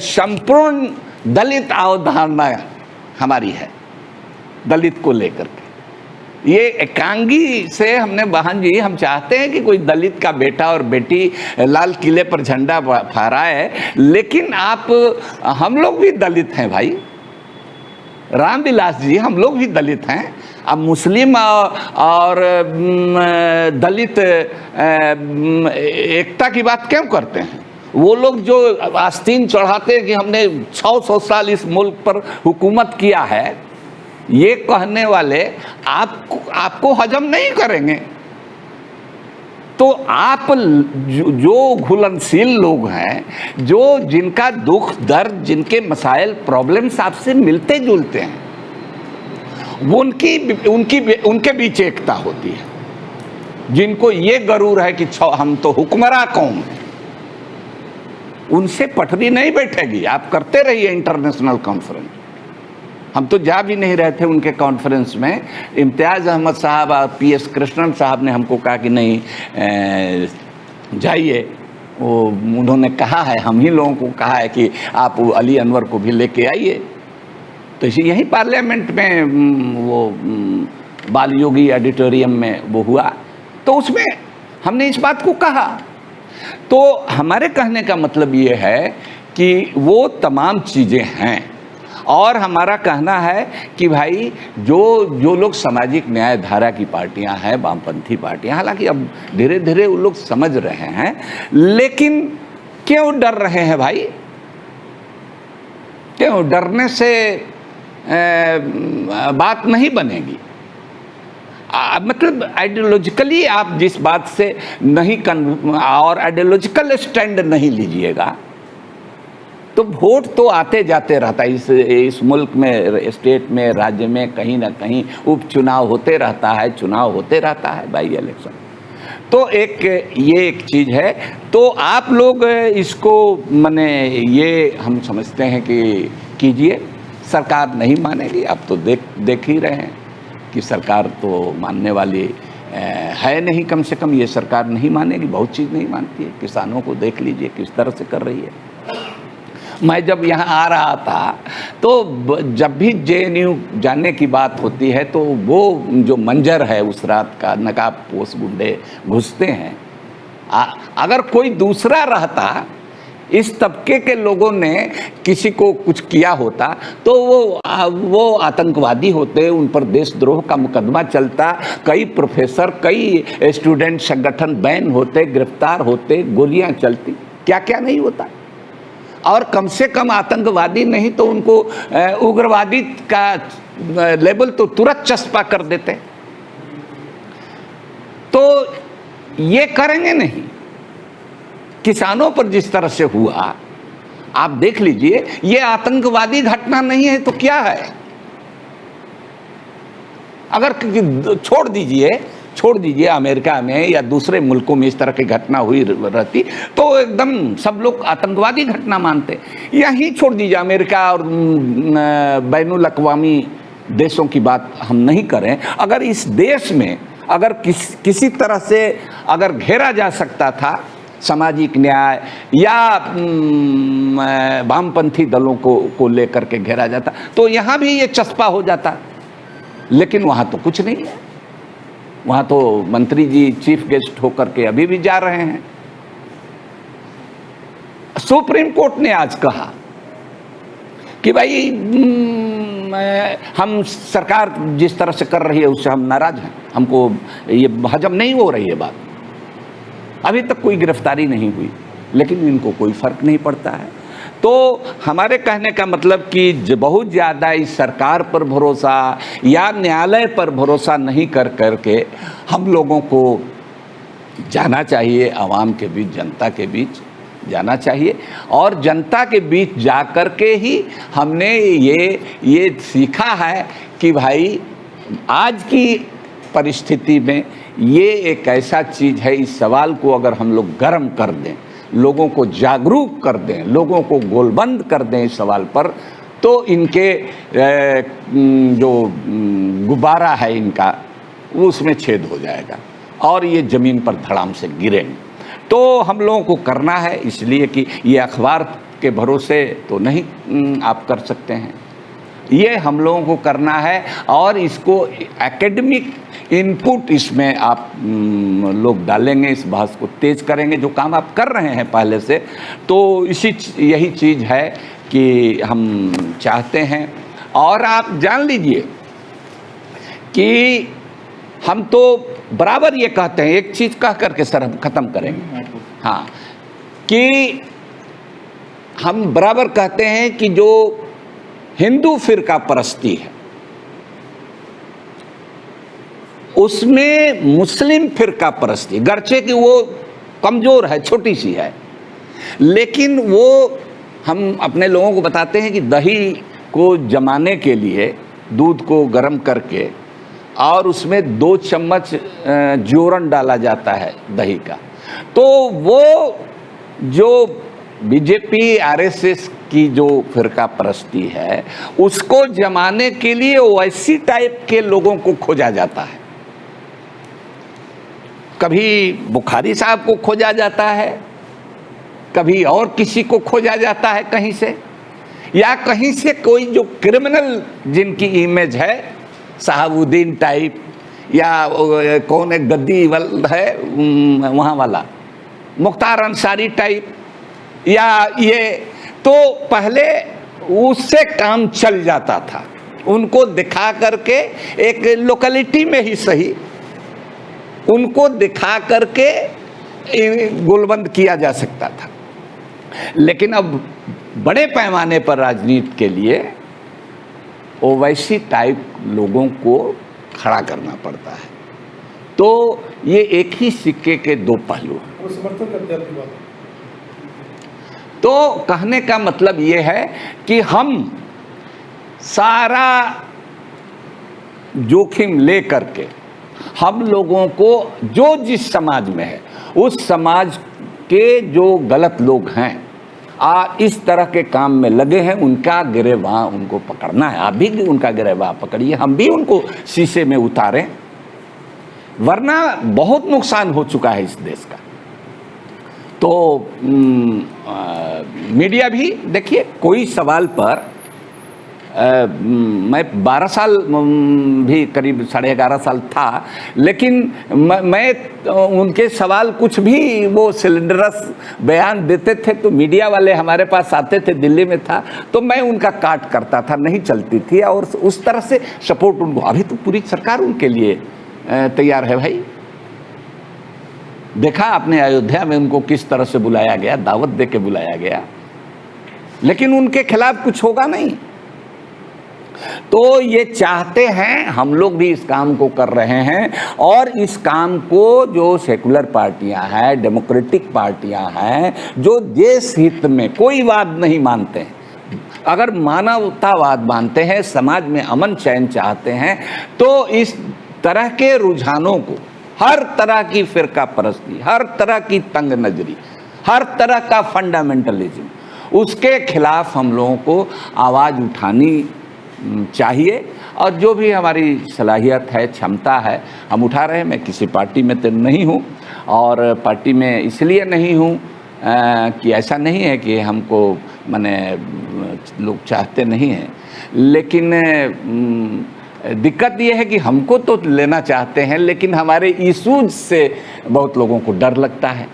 संपूर्ण दलित अवधारणा हमारी है दलित को लेकर के। ये एकांगी से हमने बहन जी, हम चाहते हैं कि कोई दलित का बेटा और बेटी लाल किले पर झंडा फहराए, लेकिन हम लोग भी दलित हैं भाई। रामविलास जी, हम लोग भी दलित हैं। अब मुस्लिम और दलित एकता की बात क्यों करते हैं? वो लोग जो आस्तीन चढ़ाते हैं कि हमने 600 साल इस मुल्क पर हुकूमत किया है, ये कहने वाले आपको हजम नहीं करेंगे। तो आप जो घुलनशील लोग हैं, जिनका दुख दर्द, जिनके मसाइल प्रॉब्लम्स आपसे मिलते जुलते हैं, वो उनके बीच एकता होती है। जिनको ये गरूर है कि हम तो हुक्मरां कौम हैं, उनसे पटरी नहीं बैठेगी। आप करते रहिए इंटरनेशनल कॉन्फ्रेंस। हम तो जा भी नहीं रहे थे उनके कॉन्फ्रेंस में। इम्तियाज़ अहमद साहब और PS कृष्णन साहब ने हमको कहा कि नहीं जाइए। वो उन्होंने कहा है, हम ही लोगों को कहा है कि आप अली अनवर को भी लेके आइए। तो इसी यहीं पार्लियामेंट में वो बाल योगी ऑडिटोरियम में वो हुआ, तो उसमें हमने इस बात को कहा। तो हमारे कहने का मतलब ये है कि वो तमाम चीज़ें हैं, और हमारा कहना है कि भाई जो लोग सामाजिक न्याय धारा की पार्टियां हैं, वामपंथी पार्टियां, हालांकि अब धीरे धीरे वो लोग समझ रहे हैं, लेकिन क्यों डर रहे हैं भाई? क्यों डरने से बात नहीं बनेगी। मतलब आइडियोलॉजिकली आप जिस बात से नहीं और आइडियोलॉजिकल स्टैंड नहीं लीजिएगा तो वोट तो आते जाते रहता है। इस मुल्क में, स्टेट में, राज्य में कहीं ना कहीं उपचुनाव होते रहता है, चुनाव होते रहता है, बाई इलेक्शन। तो ये एक चीज़ है। तो आप लोग इसको माने ये हम समझते हैं कि कीजिए, सरकार नहीं मानेगी। आप तो देख ही रहे हैं कि सरकार तो मानने वाली है नहीं। कम से कम ये सरकार नहीं मानेगी, बहुत चीज़ नहीं मानती है। किसानों को देख लीजिए किस तरह से कर रही है। मैं जब यहाँ आ रहा था तो जब भी JNU जाने की बात होती है तो वो जो मंजर है उस रात का, नकाबपोश गुंडे घुसते हैं। अगर कोई दूसरा रहता, इस तबके के लोगों ने किसी को कुछ किया होता तो वो आतंकवादी होते, उन पर देशद्रोह का मुकदमा चलता, कई प्रोफेसर, कई स्टूडेंट संगठन बैन होते, गिरफ्तार होते, गोलियां चलती, क्या क्या नहीं होता। और कम से कम आतंकवादी नहीं तो उनको उग्रवादी का लेबल तो तुरंत चस्पा कर देते। तो ये करेंगे नहीं। किसानों पर जिस तरह से हुआ, आप देख लीजिए, ये आतंकवादी घटना नहीं है तो क्या है? अगर छोड़ दीजिए अमेरिका में या दूसरे मुल्कों में इस तरह की घटना हुई रहती तो एकदम सब लोग आतंकवादी घटना मानते। यहीं छोड़ दीजिए, अमेरिका और बैनुल अक़वामी देशों की बात हम नहीं करें। अगर इस देश में अगर किसी तरह से अगर घेरा जा सकता था, सामाजिक न्याय या वामपंथी दलों को लेकर के घेरा जाता, तो यहाँ भी ये चस्पा हो जाता। लेकिन वहाँ तो कुछ नहीं है। वहाँ तो मंत्री जी चीफ गेस्ट होकर के अभी भी जा रहे हैं। सुप्रीम कोर्ट ने आज कहा कि भाई हम सरकार जिस तरह से कर रही है उससे हम नाराज हैं, हमको ये हजम नहीं हो रही है बात। अभी तक कोई गिरफ्तारी नहीं हुई, लेकिन इनको कोई फर्क नहीं पड़ता है। तो हमारे कहने का मतलब कि बहुत ज़्यादा इस सरकार पर भरोसा या न्यायालय पर भरोसा नहीं करके हम लोगों को जाना चाहिए, आवाम के बीच, जनता के बीच जाना चाहिए। और जनता के बीच जा कर के ही हमने ये सीखा है कि भाई आज की परिस्थिति में ये एक ऐसा चीज़ है, इस सवाल को अगर हम लोग गर्म कर दें, लोगों को जागरूक कर दें, लोगों को गोलबंद कर दें इस सवाल पर, तो इनके जो गुब्बारा है इनका, वो उसमें छेद हो जाएगा और ये ज़मीन पर धड़ाम से गिरेंगे। तो हम लोगों को करना है, इसलिए कि ये अखबार के भरोसे तो नहीं आप कर सकते हैं, ये हम लोगों को करना है और इसको एकेडमिक इनपुट इसमें आप लोग डालेंगे, इस बहस को तेज करेंगे, जो काम आप कर रहे हैं पहले से। तो यही चीज़ है कि हम चाहते हैं। और आप जान लीजिए कि हम तो बराबर ये कहते हैं, एक चीज़ कह करके सर हम ख़त्म करेंगे, हाँ, कि हम बराबर कहते हैं कि जो हिंदू फिरका परस्ती है उसमें मुस्लिम फिरका परस्ती, गर्चे कि वो कमज़ोर है, छोटी सी है, लेकिन वो हम अपने लोगों को बताते हैं कि दही को जमाने के लिए दूध को गर्म करके और उसमें 2 चम्मच जोरन डाला जाता है दही का, तो वो जो बीजेपी आरएसएस की जो फिरका परस्ती है उसको जमाने के लिए वैसी टाइप के लोगों को खोजा जाता है। कभी बुखारी साहब को खोजा जाता है, कभी और किसी को खोजा जाता है कहीं से, या कहीं से कोई जो क्रिमिनल जिनकी इमेज है, शहाबुद्दीन टाइप, या कौन है गद्दी है वहाँ वाला, मुख्तार अंसारी टाइप, या ये, तो पहले उससे काम चल जाता था, उनको दिखा करके एक लोकेलिटी में ही सही उनको दिखा करके गोलबंद किया जा सकता था। लेकिन अब बड़े पैमाने पर राजनीति के लिए ओवैसी टाइप लोगों को खड़ा करना पड़ता है। तो ये एक ही सिक्के के 2 पहलू हैं। वो समर्थन करते हैं आपकी बात। तो कहने का मतलब ये है कि हम सारा जोखिम ले करके हम लोगों को जो जिस समाज में है उस समाज के जो गलत लोग हैं इस तरह के काम में लगे हैं, उनका गिरेबान उनको पकड़ना है। आप भी उनका गिरेबान पकड़िए, हम भी उनको शीशे में उतारें, वरना बहुत नुकसान हो चुका है इस देश का। तो मीडिया भी देखिए, कोई सवाल पर मैं 12 साल भी करीब 11.5 साल था, लेकिन मैं उनके सवाल कुछ भी वो सिलेंडरस बयान देते थे तो मीडिया वाले हमारे पास आते थे, दिल्ली में था तो मैं उनका काट करता था, नहीं चलती थी, और उस तरह से सपोर्ट उनको। अभी तो पूरी सरकार उनके लिए तैयार है भाई। देखा आपने अयोध्या में उनको किस तरह से बुलाया गया, दावत दे के बुलाया गया, लेकिन उनके खिलाफ कुछ होगा नहीं। तो ये चाहते हैं, हम लोग भी इस काम को कर रहे हैं, और इस काम को जो सेकुलर पार्टियां हैं, डेमोक्रेटिक पार्टियां हैं, जो देश हित में कोई वाद नहीं मानते हैं, अगर मानवतावाद मानते हैं, समाज में अमन चैन चाहते हैं, तो इस तरह के रुझानों को, हर तरह की फिरका परस्ती, हर तरह की तंग नजरी, हर तरह का फंडामेंटलिज्म, उसके खिलाफ हम लोगों को आवाज़ उठानी चाहिए। और जो भी हमारी सलाहियत है, क्षमता है, हम उठा रहे हैं। मैं किसी पार्टी में तो नहीं हूँ, और पार्टी में इसलिए नहीं हूँ कि ऐसा नहीं है कि हमको माने लोग चाहते नहीं हैं, लेकिन दिक्कत ये है कि हमको तो लेना चाहते हैं, लेकिन हमारे इशूज से बहुत लोगों को डर लगता है,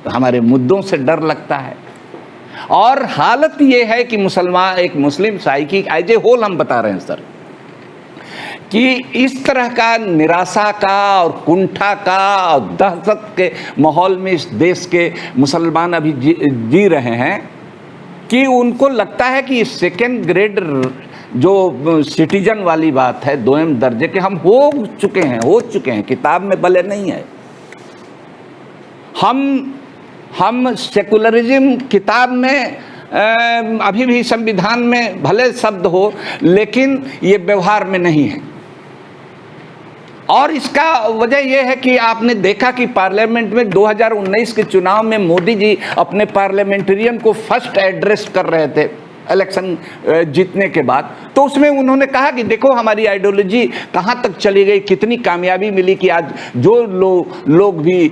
हमारे मुद्दों से डर लगता है। और हालत ये है कि मुसलमान, एक मुस्लिम साइकी एज ए होल हम बता रहे हैं सर, कि इस तरह का निराशा का और कुंठा का और दहशत के माहौल में इस देश के मुसलमान अभी जी रहे हैं, कि उनको लगता है कि सेकेंड ग्रेड जो सिटीजन वाली बात है, 2म दर्जे के हम हो चुके हैं, किताब में भले नहीं है। हम सेकुलरिज्म किताब में अभी भी संविधान में भले शब्द हो, लेकिन ये व्यवहार में नहीं है। और इसका वजह यह है कि आपने देखा कि पार्लियामेंट में 2019 के चुनाव में मोदी जी अपने पार्लियामेंटेरियन को फर्स्ट एड्रेस कर रहे थे, इलेक्शन जीतने के बाद। तो उसमें उन्होंने कहा कि देखो हमारी आइडियोलॉजी कहाँ तक चली गई, कितनी कामयाबी मिली कि आज जो लोग भी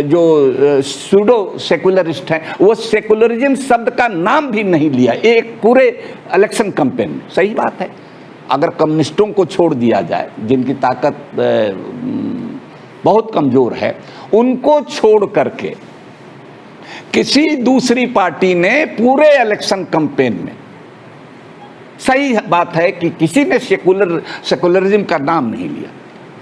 जो सूडो सेकुलरिस्ट हैं वो सेकुलरिज्म शब्द का नाम भी नहीं लिया एक पूरे इलेक्शन कैंपेन में। सही बात है, अगर कम्युनिस्टों को छोड़ दिया जाए जिनकी ताकत बहुत कमजोर है, उनको छोड़ करके किसी दूसरी पार्टी ने पूरे इलेक्शन कैंपेन में, सही बात है कि किसी ने सेकुलरिज्म का नाम नहीं लिया।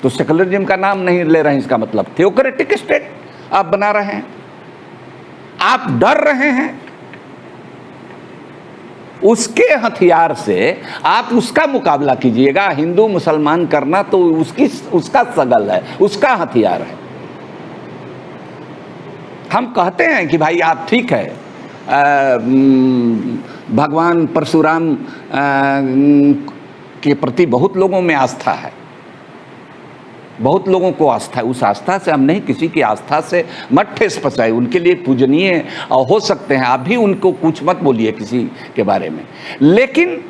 तो सेकुलरिज्म का नाम नहीं ले रहे हैं इसका मतलब थियोक्रेटिक स्टेट आप बना रहे हैं, आप डर रहे हैं उसके हथियार से, आप उसका मुकाबला कीजिएगा। हिंदू मुसलमान करना तो उसका सगल है, उसका हथियार है। हम कहते हैं कि भाई आप ठीक है, भगवान परशुराम के प्रति बहुत लोगों में आस्था है, बहुत लोगों को आस्था है। उस आस्था से हम नहीं, किसी की आस्था से मत ठेस पहुंचाए, उनके लिए पूजनीय हो सकते हैं, आप भी उनको कुछ मत बोलिए किसी के बारे में। लेकिन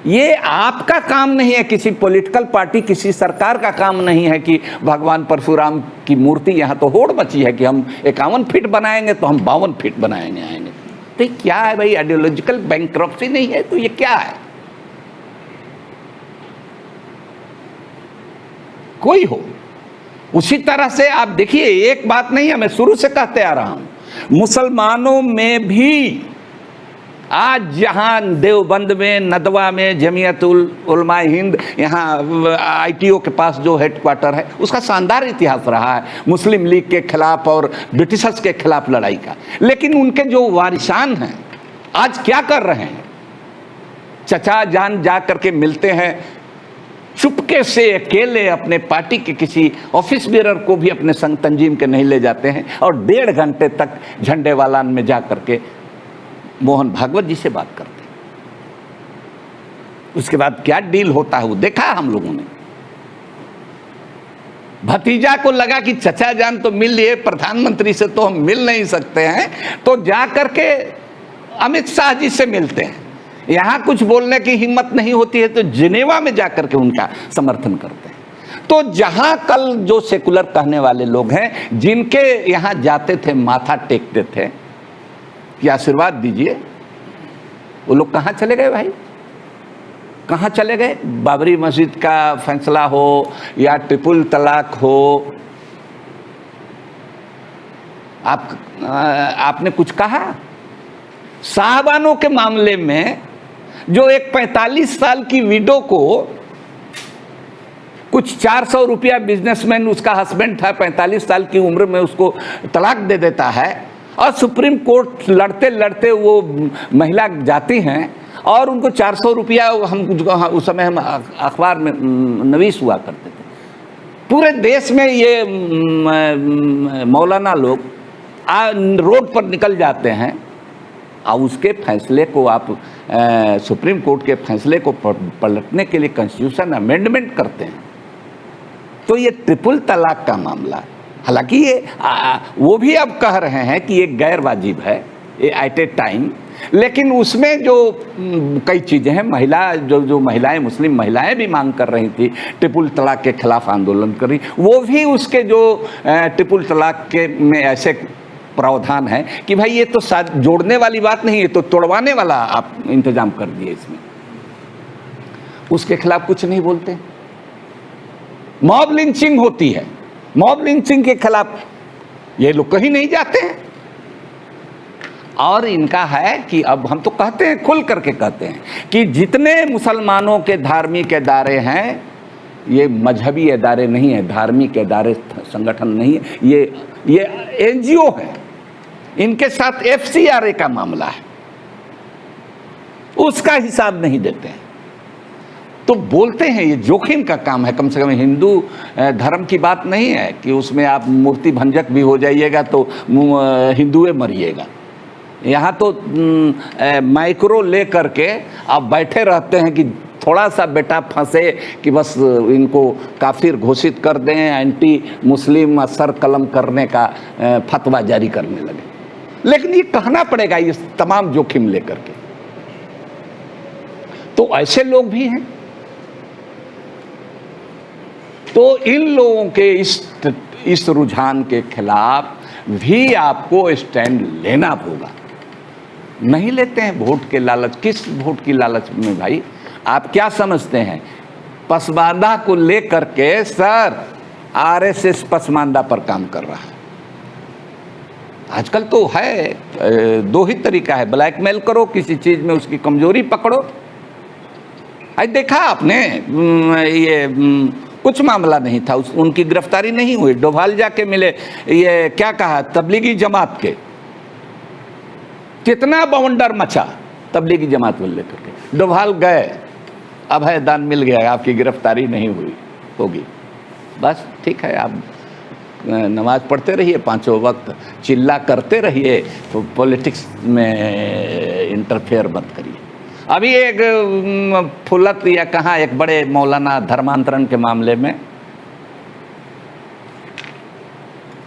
ये आपका काम नहीं है, किसी पॉलिटिकल पार्टी, किसी सरकार का काम नहीं है कि भगवान परशुराम की मूर्ति, यहाँ तो होड़ मची है कि हम 51 फीट बनाएंगे तो हम 52 फीट बनाएंगे आएंगे। तो क्या है भाई, आइडियोलॉजिकल बैंक्रप्सी नहीं है तो ये क्या है? कोई हो उसी तरह से आप देखिए, एक बात नहीं है, मैं शुरू से कहते आ रहा हूं, मुसलमानों में भी आज जहां देवबंद में, नदवा में जमीयतुल उलमा हिंद, यहाँ ITO के पास जो हेडक्वार्टर है, उसका शानदार इतिहास रहा है मुस्लिम लीग के खिलाफ और ब्रिटिशर्स के खिलाफ लड़ाई का। लेकिन उनके जो वारिसान हैं आज क्या कर रहे हैं? चचा जान जा करके मिलते हैं, चुपके से अकेले अपने पार्टी के किसी ऑफिस बेरर को भी अपने संग तंजीम के नहीं ले जाते हैं और 1.5 घंटे तक झंडे वालान में जा करके मोहन भागवत जी से बात करते हैं। उसके बाद क्या डील होता है वो देखा हम लोगों ने। भतीजा को लगा कि चचा जान तो मिल लिए, प्रधानमंत्री से तो हम मिल नहीं सकते हैं, तो जा करके अमित शाह जी से मिलते हैं। यहां कुछ बोलने की हिम्मत नहीं होती है तो जिनेवा में जाकर के उनका समर्थन करते हैं। तो जहां कल जो सेकुलर कहने वाले लोग हैं, जिनके यहां जाते थे, माथा टेकते थे कि आशीर्वाद दीजिए, वो लोग कहां चले गए भाई? कहां चले गए? बाबरी मस्जिद का फैसला हो या ट्रिपल तलाक हो, आपने कुछ कहा? साहबानों के मामले में जो एक 45 साल की विडो को कुछ 400 रुपया, बिजनेसमैन उसका हस्बैंड था, 45 साल की उम्र में उसको तलाक दे देता है, और सुप्रीम कोर्ट लड़ते लड़ते वो महिला जाती हैं और उनको 400 रुपया, हम उस समय हम अखबार में नवीस हुआ करते थे, पूरे देश में ये मौलाना लोग रोड पर निकल जाते हैं और उसके फैसले को आप सुप्रीम कोर्ट के फैसले को पलटने के लिए कॉन्स्टिट्यूशन अमेंडमेंट करते हैं। तो ये ट्रिपल तलाक का मामला, हालांकि ये वो भी अब कह रहे हैं कि ये गैर वाजिब है एट ए टाइम, लेकिन उसमें जो कई चीज़ें हैं, जो महिलाएं, मुस्लिम महिलाएं भी मांग कर रही थी, ट्रिपल तलाक के खिलाफ आंदोलन कर रही, वो भी उसके जो ट्रिपल तलाक के में ऐसे प्रावधान है कि भाई ये तो जोड़ने वाली बात नहीं है, तो तोड़वाने वाला आप इंतजाम कर दिए इसमें, उसके खिलाफ कुछ नहीं बोलते। मॉब लिंचिंग होती है, मॉब लिंचिंग के खिलाफ ये लोग कहीं नहीं जाते हैं। और इनका है कि अब हम तो कहते हैं, खुल करके कहते हैं कि जितने मुसलमानों के धार्मिक इदारे हैं, ये मजहबी इदारे नहीं है, धार्मिक इदारे संगठन नहीं है, ये NGO है, इनके साथ FCRA का मामला है, उसका हिसाब नहीं देते हैं। तो बोलते हैं ये जोखिम का काम है। कम से कम हिंदू धर्म की बात नहीं है कि उसमें आप मूर्ति भंजक भी हो जाइएगा तो हिंदुए मरिएगा। यहाँ तो माइक्रो ले करके आप बैठे रहते हैं कि थोड़ा सा बेटा फंसे कि बस इनको काफिर घोषित कर दें, एंटी मुस्लिम सर कलम करने का फतवा जारी करने लगे। लेकिन ये कहना पड़ेगा, ये तमाम जोखिम लेकर के। तो ऐसे लोग भी हैं। तो इन लोगों के इस रुझान के खिलाफ भी आपको स्टैंड लेना होगा। नहीं लेते हैं वोट के लालच। किस वोट की लालच में भाई? आप क्या समझते हैं? पसमानदा को लेकर के सर आरएसएस पसमानदा पर काम कर रहा है। आजकल तो है, दो ही तरीका है, ब्लैकमेल करो, किसी चीज में उसकी कमजोरी पकड़ो। आज देखा आपने, ये कुछ मामला नहीं था, उनकी गिरफ्तारी नहीं हुई, डोभाल जाके मिले, ये क्या कहा, तबलीगी जमात के, कितना बवंडर मचा तबलीगी जमात को लेकर के। डोभाल गए, अभय दान मिल गया, आपकी गिरफ्तारी नहीं हुई होगी, बस ठीक है, आप नमाज पढ़ते रहिए, पांचों वक्त चिल्ला करते रहिए, तो पॉलिटिक्स में इंटरफेयर मत करिए। अभी एक फुलत या कहाँ एक बड़े मौलाना धर्मांतरण के मामले में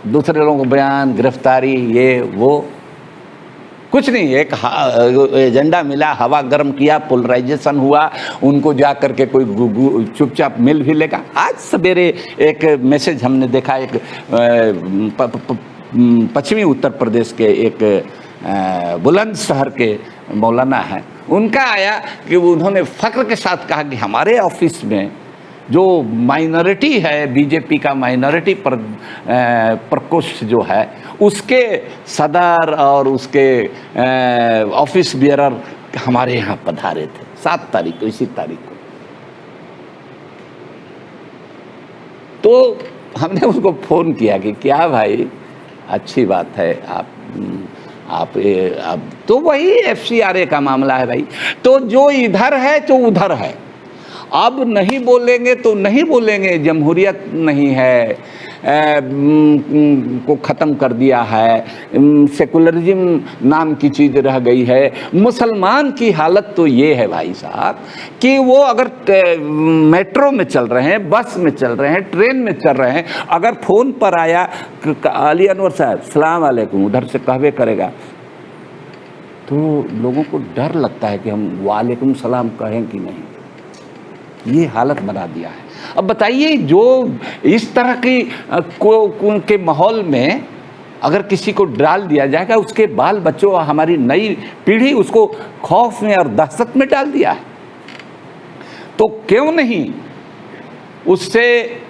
दूसरे लोगों को बयान, गिरफ्तारी, ये वो कुछ नहीं, एक एजेंडा मिला, हवा गर्म किया, पोलराइजेशन हुआ, उनको जा करके कोई चुपचाप मिल भी लेगा। आज सवेरे एक मैसेज हमने देखा, एक पश्चिमी उत्तर प्रदेश के एक बुलंदशहर के मौलाना है, उनका आया कि उन्होंने फख्र के साथ कहा कि हमारे ऑफिस में जो माइनॉरिटी है, बीजेपी का माइनॉरिटी प्रकोष्ठ जो है, उसके सदर और उसके ऑफिस बियरर हमारे यहाँ पधारे थे 7 तारीख को, इसी तारीख को। तो हमने उनको फ़ोन किया कि क्या भाई, अच्छी बात है, आप तो वही FCRA का मामला है भाई। तो जो इधर है तो उधर है, अब नहीं बोलेंगे तो नहीं बोलेंगे, जमहूरियत नहीं है, को ख़त्म कर दिया है, सेकुलरिज्म नाम की चीज़ रह गई है। मुसलमान की हालत तो ये है भाई साहब कि वो अगर मेट्रो में चल रहे हैं, बस में चल रहे हैं, ट्रेन में चल रहे हैं, अगर फ़ोन पर आया अली अनवर साहब सलाम वालेकुम, उधर से कहवे करेगा, तो लोगों को डर लगता है कि हम वालेकुम सलाम कहें कि नहीं। ये हालत बना दिया है। अब बताइए, जो इस तरह की के माहौल में अगर किसी को डाल दिया जाएगा, उसके बाल बच्चों, हमारी नई पीढ़ी उसको खौफ में और दहशत में डाल दिया है। तो क्यों नहीं उससे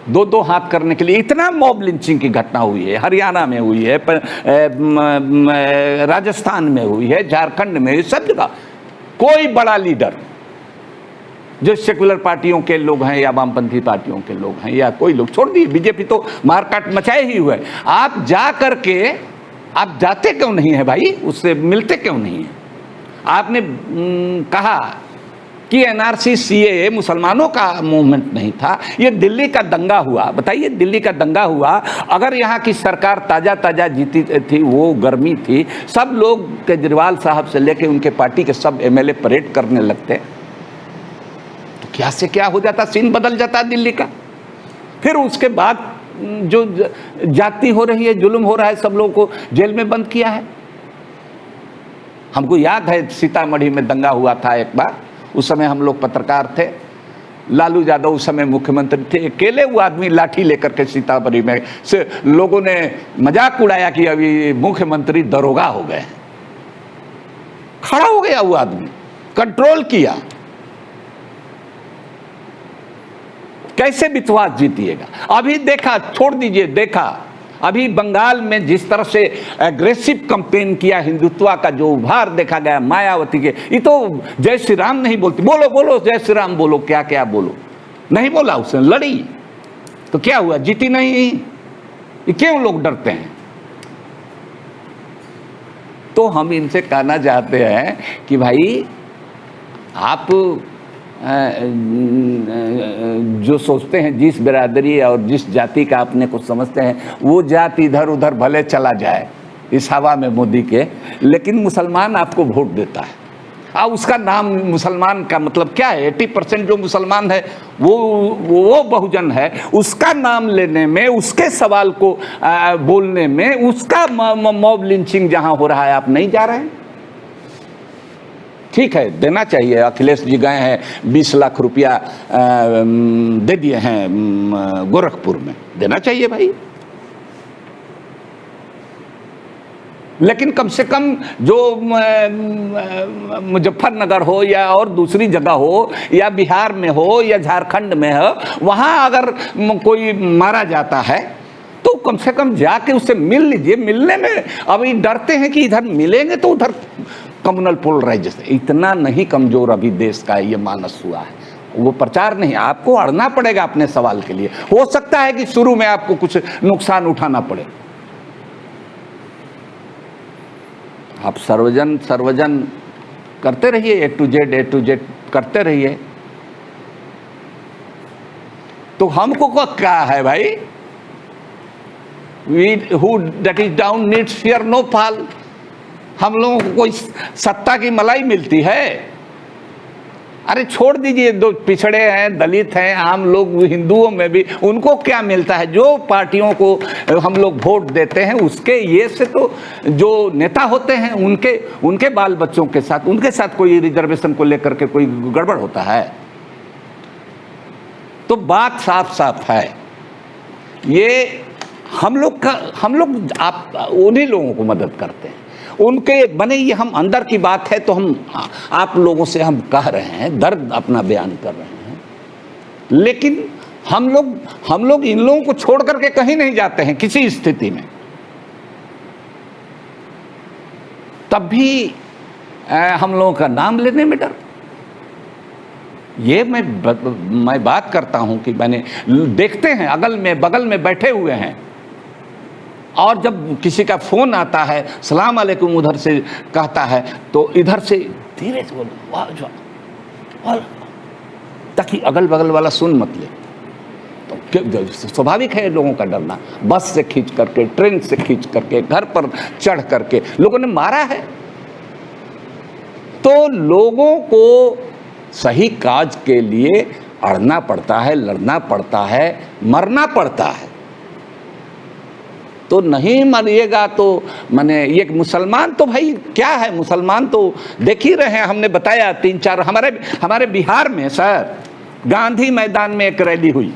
दो हाथ करने के लिए? इतना मॉब लिंचिंग की घटना हुई है, हरियाणा में हुई है, राजस्थान में हुई है, झारखंड में, सब जगह कोई बड़ा लीडर जो सेकुलर पार्टियों के लोग हैं या वामपंथी पार्टियों के लोग हैं या कोई लोग, छोड़ दिए, बीजेपी तो मारकाट मचाए ही हुए, आप जा करके आप जाते क्यों नहीं है भाई, उससे मिलते क्यों नहीं है? आपने कहा कि NRC CAA मुसलमानों का मूवमेंट नहीं था, ये दिल्ली का दंगा हुआ। बताइए, दिल्ली का दंगा हुआ, अगर यहाँ की सरकार ताज़ा जीती थी, वो गर्मी थी, सब लोग केजरीवाल साहब से लेके उनके पार्टी के सब MLA परेड करने लगते, क्या से क्या हो जाता, सीन बदल जाता दिल्ली का। फिर उसके बाद जो जाति हो रही है, जुल्म हो रहा है, सब लोगों को जेल में बंद किया है। हमको याद है सीतामढ़ी में दंगा हुआ था एक बार, उस समय हम लोग पत्रकार थे, लालू यादव उस समय मुख्यमंत्री थे, अकेले वो आदमी लाठी लेकर के सीतामढ़ी में से लोगों ने मजाक उड़ाया कि अभी मुख्यमंत्री दरोगा हो गए। खड़ा हो गया वो आदमी, कंट्रोल किया। कैसे विश्वास जीतिएगा? अभी देखा, छोड़ दीजिए, देखा अभी बंगाल में जिस तरह से एग्रेसिव कैंपेन किया, हिंदुत्व का जो उभार देखा गया मायावती के, ये तो जय श्री राम नहीं बोलती, बोलो जय श्री राम बोलो, क्या क्या बोलो, नहीं बोला, उसने लड़ी, तो क्या हुआ, जीती नहीं। ये क्यों लोग डरते हैं? तो हम इनसे कहना चाहते हैं कि भाई आप जो सोचते हैं, जिस बिरादरी और जिस जाति का अपने को समझते हैं, वो जाति इधर उधर भले चला जाए इस हवा में मोदी के, लेकिन मुसलमान आपको वोट देता है। उसका नाम मुसलमान का मतलब क्या है? 80% जो मुसलमान है वो बहुजन है, उसका नाम लेने में, उसके सवाल को बोलने में, उसका मॉब लिंचिंग जहां हो रहा है, आप नहीं जा रहे हैं। ठीक है, देना चाहिए। अखिलेश जी गए हैं, 20 लाख रुपया दे दिए हैं गोरखपुर में, देना चाहिए भाई। लेकिन कम से कम जो मुजफ्फरनगर हो या और दूसरी जगह हो या बिहार में हो या झारखंड में हो, वहाँ अगर कोई मारा जाता है तो कम से कम जाके उससे मिल लीजिए। मिलने में अभी डरते हैं कि इधर मिलेंगे तो उधर कम्युनल पोलराइजेशन, इतना नहीं कमजोर अभी देश का ये मानस हुआ है। वो प्रचार नहीं, आपको अड़ना पड़ेगा अपने सवाल के लिए। हो सकता है कि शुरू में आपको कुछ नुकसान उठाना पड़े। आप सर्वजन करते रहिए, A to Z करते रहिए। तो हमको क्या है भाई, who that is down needs fear no fall। हम लोगों को कोई सत्ता की मलाई मिलती है? अरे छोड़ दीजिए, जो पिछड़े हैं, दलित हैं, आम लोग हिंदुओं में भी, उनको क्या मिलता है? जो पार्टियों को हम लोग वोट देते हैं उसके ये से तो जो नेता होते हैं उनके बाल बच्चों के साथ, उनके साथ कोई रिजर्वेशन को लेकर के कोई गड़बड़ होता है? तो बात साफ साफ है। ये हम लोग आप उन्हीं लोगों को मदद करते हैं, उनके बने। ये हम अंदर की बात है तो हम आप लोगों से हम कह रहे हैं, दर्द अपना बयान कर रहे हैं। लेकिन हम लोग इन लोगों को छोड़ करके कहीं नहीं जाते हैं किसी स्थिति में। तब भी हम लोगों का नाम लेने में डर। ये मैं बात करता हूं कि मैंने देखते हैं अगल में बगल में बैठे हुए हैं, और जब किसी का फोन आता है सलाम अलैकुम उधर से कहता है तो इधर से धीरे से बोलो ताकि अगल बगल वाला सुन मत ले। तो स्वाभाविक है लोगों का डरना। बस से खींच करके, ट्रेन से खींच करके, घर पर चढ़ करके लोगों ने मारा है। तो लोगों को सही काज के लिए अड़ना पड़ता है, लड़ना पड़ता है, मरना पड़ता है। तो नहीं मरिएगा तो माने ये मुसलमान तो भाई क्या है, मुसलमान तो देख ही रहे हैं। हमने बताया 3-4 हमारे बिहार में सर गांधी मैदान में एक रैली हुई,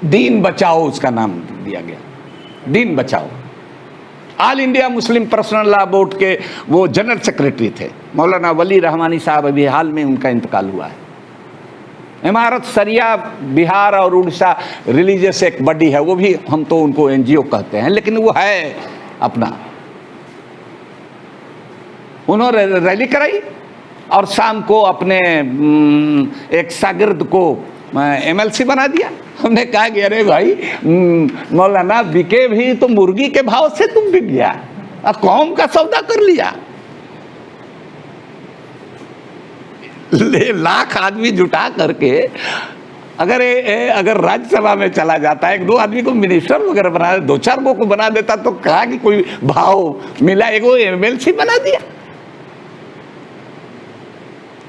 दीन बचाओ उसका नाम दिया गया, दीन बचाओ। All India Muslim personal law board के वो जनरल सेक्रेटरी थे मौलाना वली रहमानी साहब, अभी हाल में उनका इंतकाल हुआ है। इमारत सरिया बिहार और उड़ीसा रिलीजियस एक बॉडी है, वो भी हम तो उनको NGO कहते हैं, लेकिन वो है अपना। उन्होंने रैली कराई और शाम को अपने एक शागिर्द को MLC बना दिया। हमने कहा कि अरे भाई मौलाना बिके भी तो मुर्गी के भाव से तुम बिक गया, कौम का सौदा कर लिया। लाख आदमी जुटा करके अगर राज्यसभा में चला जाता है, 1-2 आदमी को मिनिस्टर वगैरह बना, 2-4 को बना देता तो कहा कि कोई भाव मिला, एगो MLC बना दिया।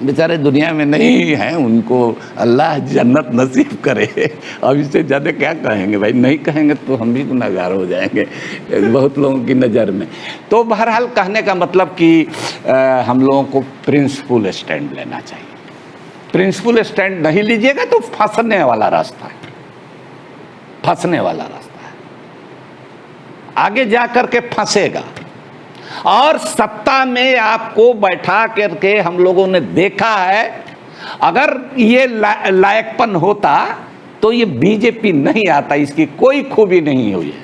बेचारे दुनिया में नहीं हैं, उनको अल्लाह जन्नत नसीब करे। अब इससे ज़्यादा क्या कहेंगे भाई, नहीं कहेंगे तो हम भी गुनहगार हो जाएंगे बहुत लोगों की नज़र में। तो बहरहाल कहने का मतलब कि हम लोगों को प्रिंसिपल स्टैंड लेना चाहिए। प्रिंसिपल स्टैंड नहीं लीजिएगा तो फंसने वाला रास्ता है, फंसने वाला रास्ता है, आगे जा करके फंसेगा। और सत्ता में आपको बैठा करके हम लोगों ने देखा है, अगर ये लायकपन होता तो ये बीजेपी नहीं आता, इसकी कोई खूबी नहीं हुई है।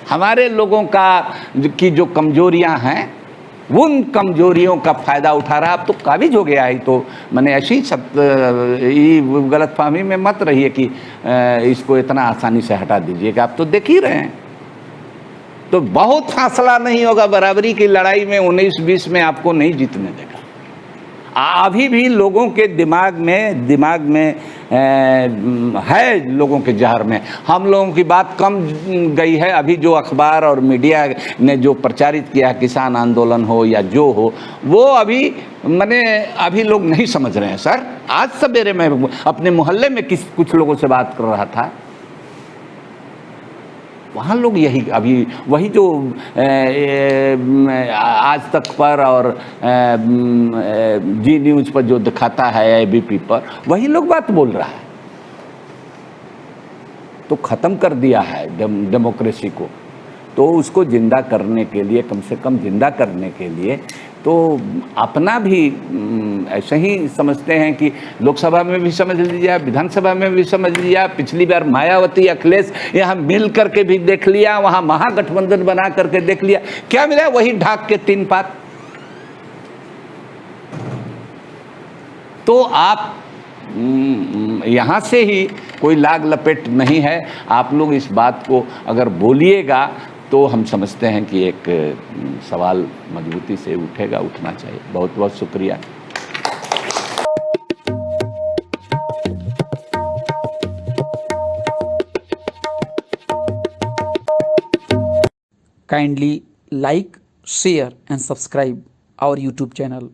हमारे लोगों की जो कमजोरियां हैं, उन कमजोरियों का फायदा उठा रहा। अब तो काबिज हो गया है, तो मैंने ऐसी सब गलतफहमी में मत रहिए कि इसको इतना आसानी से हटा दीजिएगा। आप तो देख ही रहे हैं। तो बहुत फासला नहीं होगा, बराबरी की लड़ाई में 19-20 में आपको नहीं जीतने देगा। अभी भी लोगों के दिमाग में है, लोगों के जहर में। हम लोगों की बात कम गई है। अभी जो अखबार और मीडिया ने जो प्रचारित किया, किसान आंदोलन हो या जो हो, वो अभी लोग नहीं समझ रहे हैं सर। आज सवेरे मैं अपने मोहल्ले में कुछ लोगों से बात कर रहा था, वहाँ लोग यही अभी वही जो आज तक पर और जी न्यूज़ पर जो दिखाता है एबीपी पर, वही लोग बात बोल रहा है। तो ख़त्म कर दिया है डेमोक्रेसी को। तो उसको ज़िंदा करने के लिए, कम से कम ज़िंदा करने के लिए तो अपना भी ऐसे ही समझते हैं कि लोकसभा में भी समझ लीजिए, विधानसभा में भी समझ लिया, पिछली बार मायावती अखिलेश यहाँ मिल करके भी देख लिया, वहाँ महागठबंधन बना करके देख लिया, क्या मिला? वही ढाक के 3 पात। तो आप यहाँ से ही कोई लाग लपेट नहीं है। आप लोग इस बात को अगर बोलिएगा तो हम समझते हैं कि एक सवाल मजबूती से उठेगा, उठना चाहिए। बहुत बहुत शुक्रिया। Kindly like, share and subscribe our YouTube channel.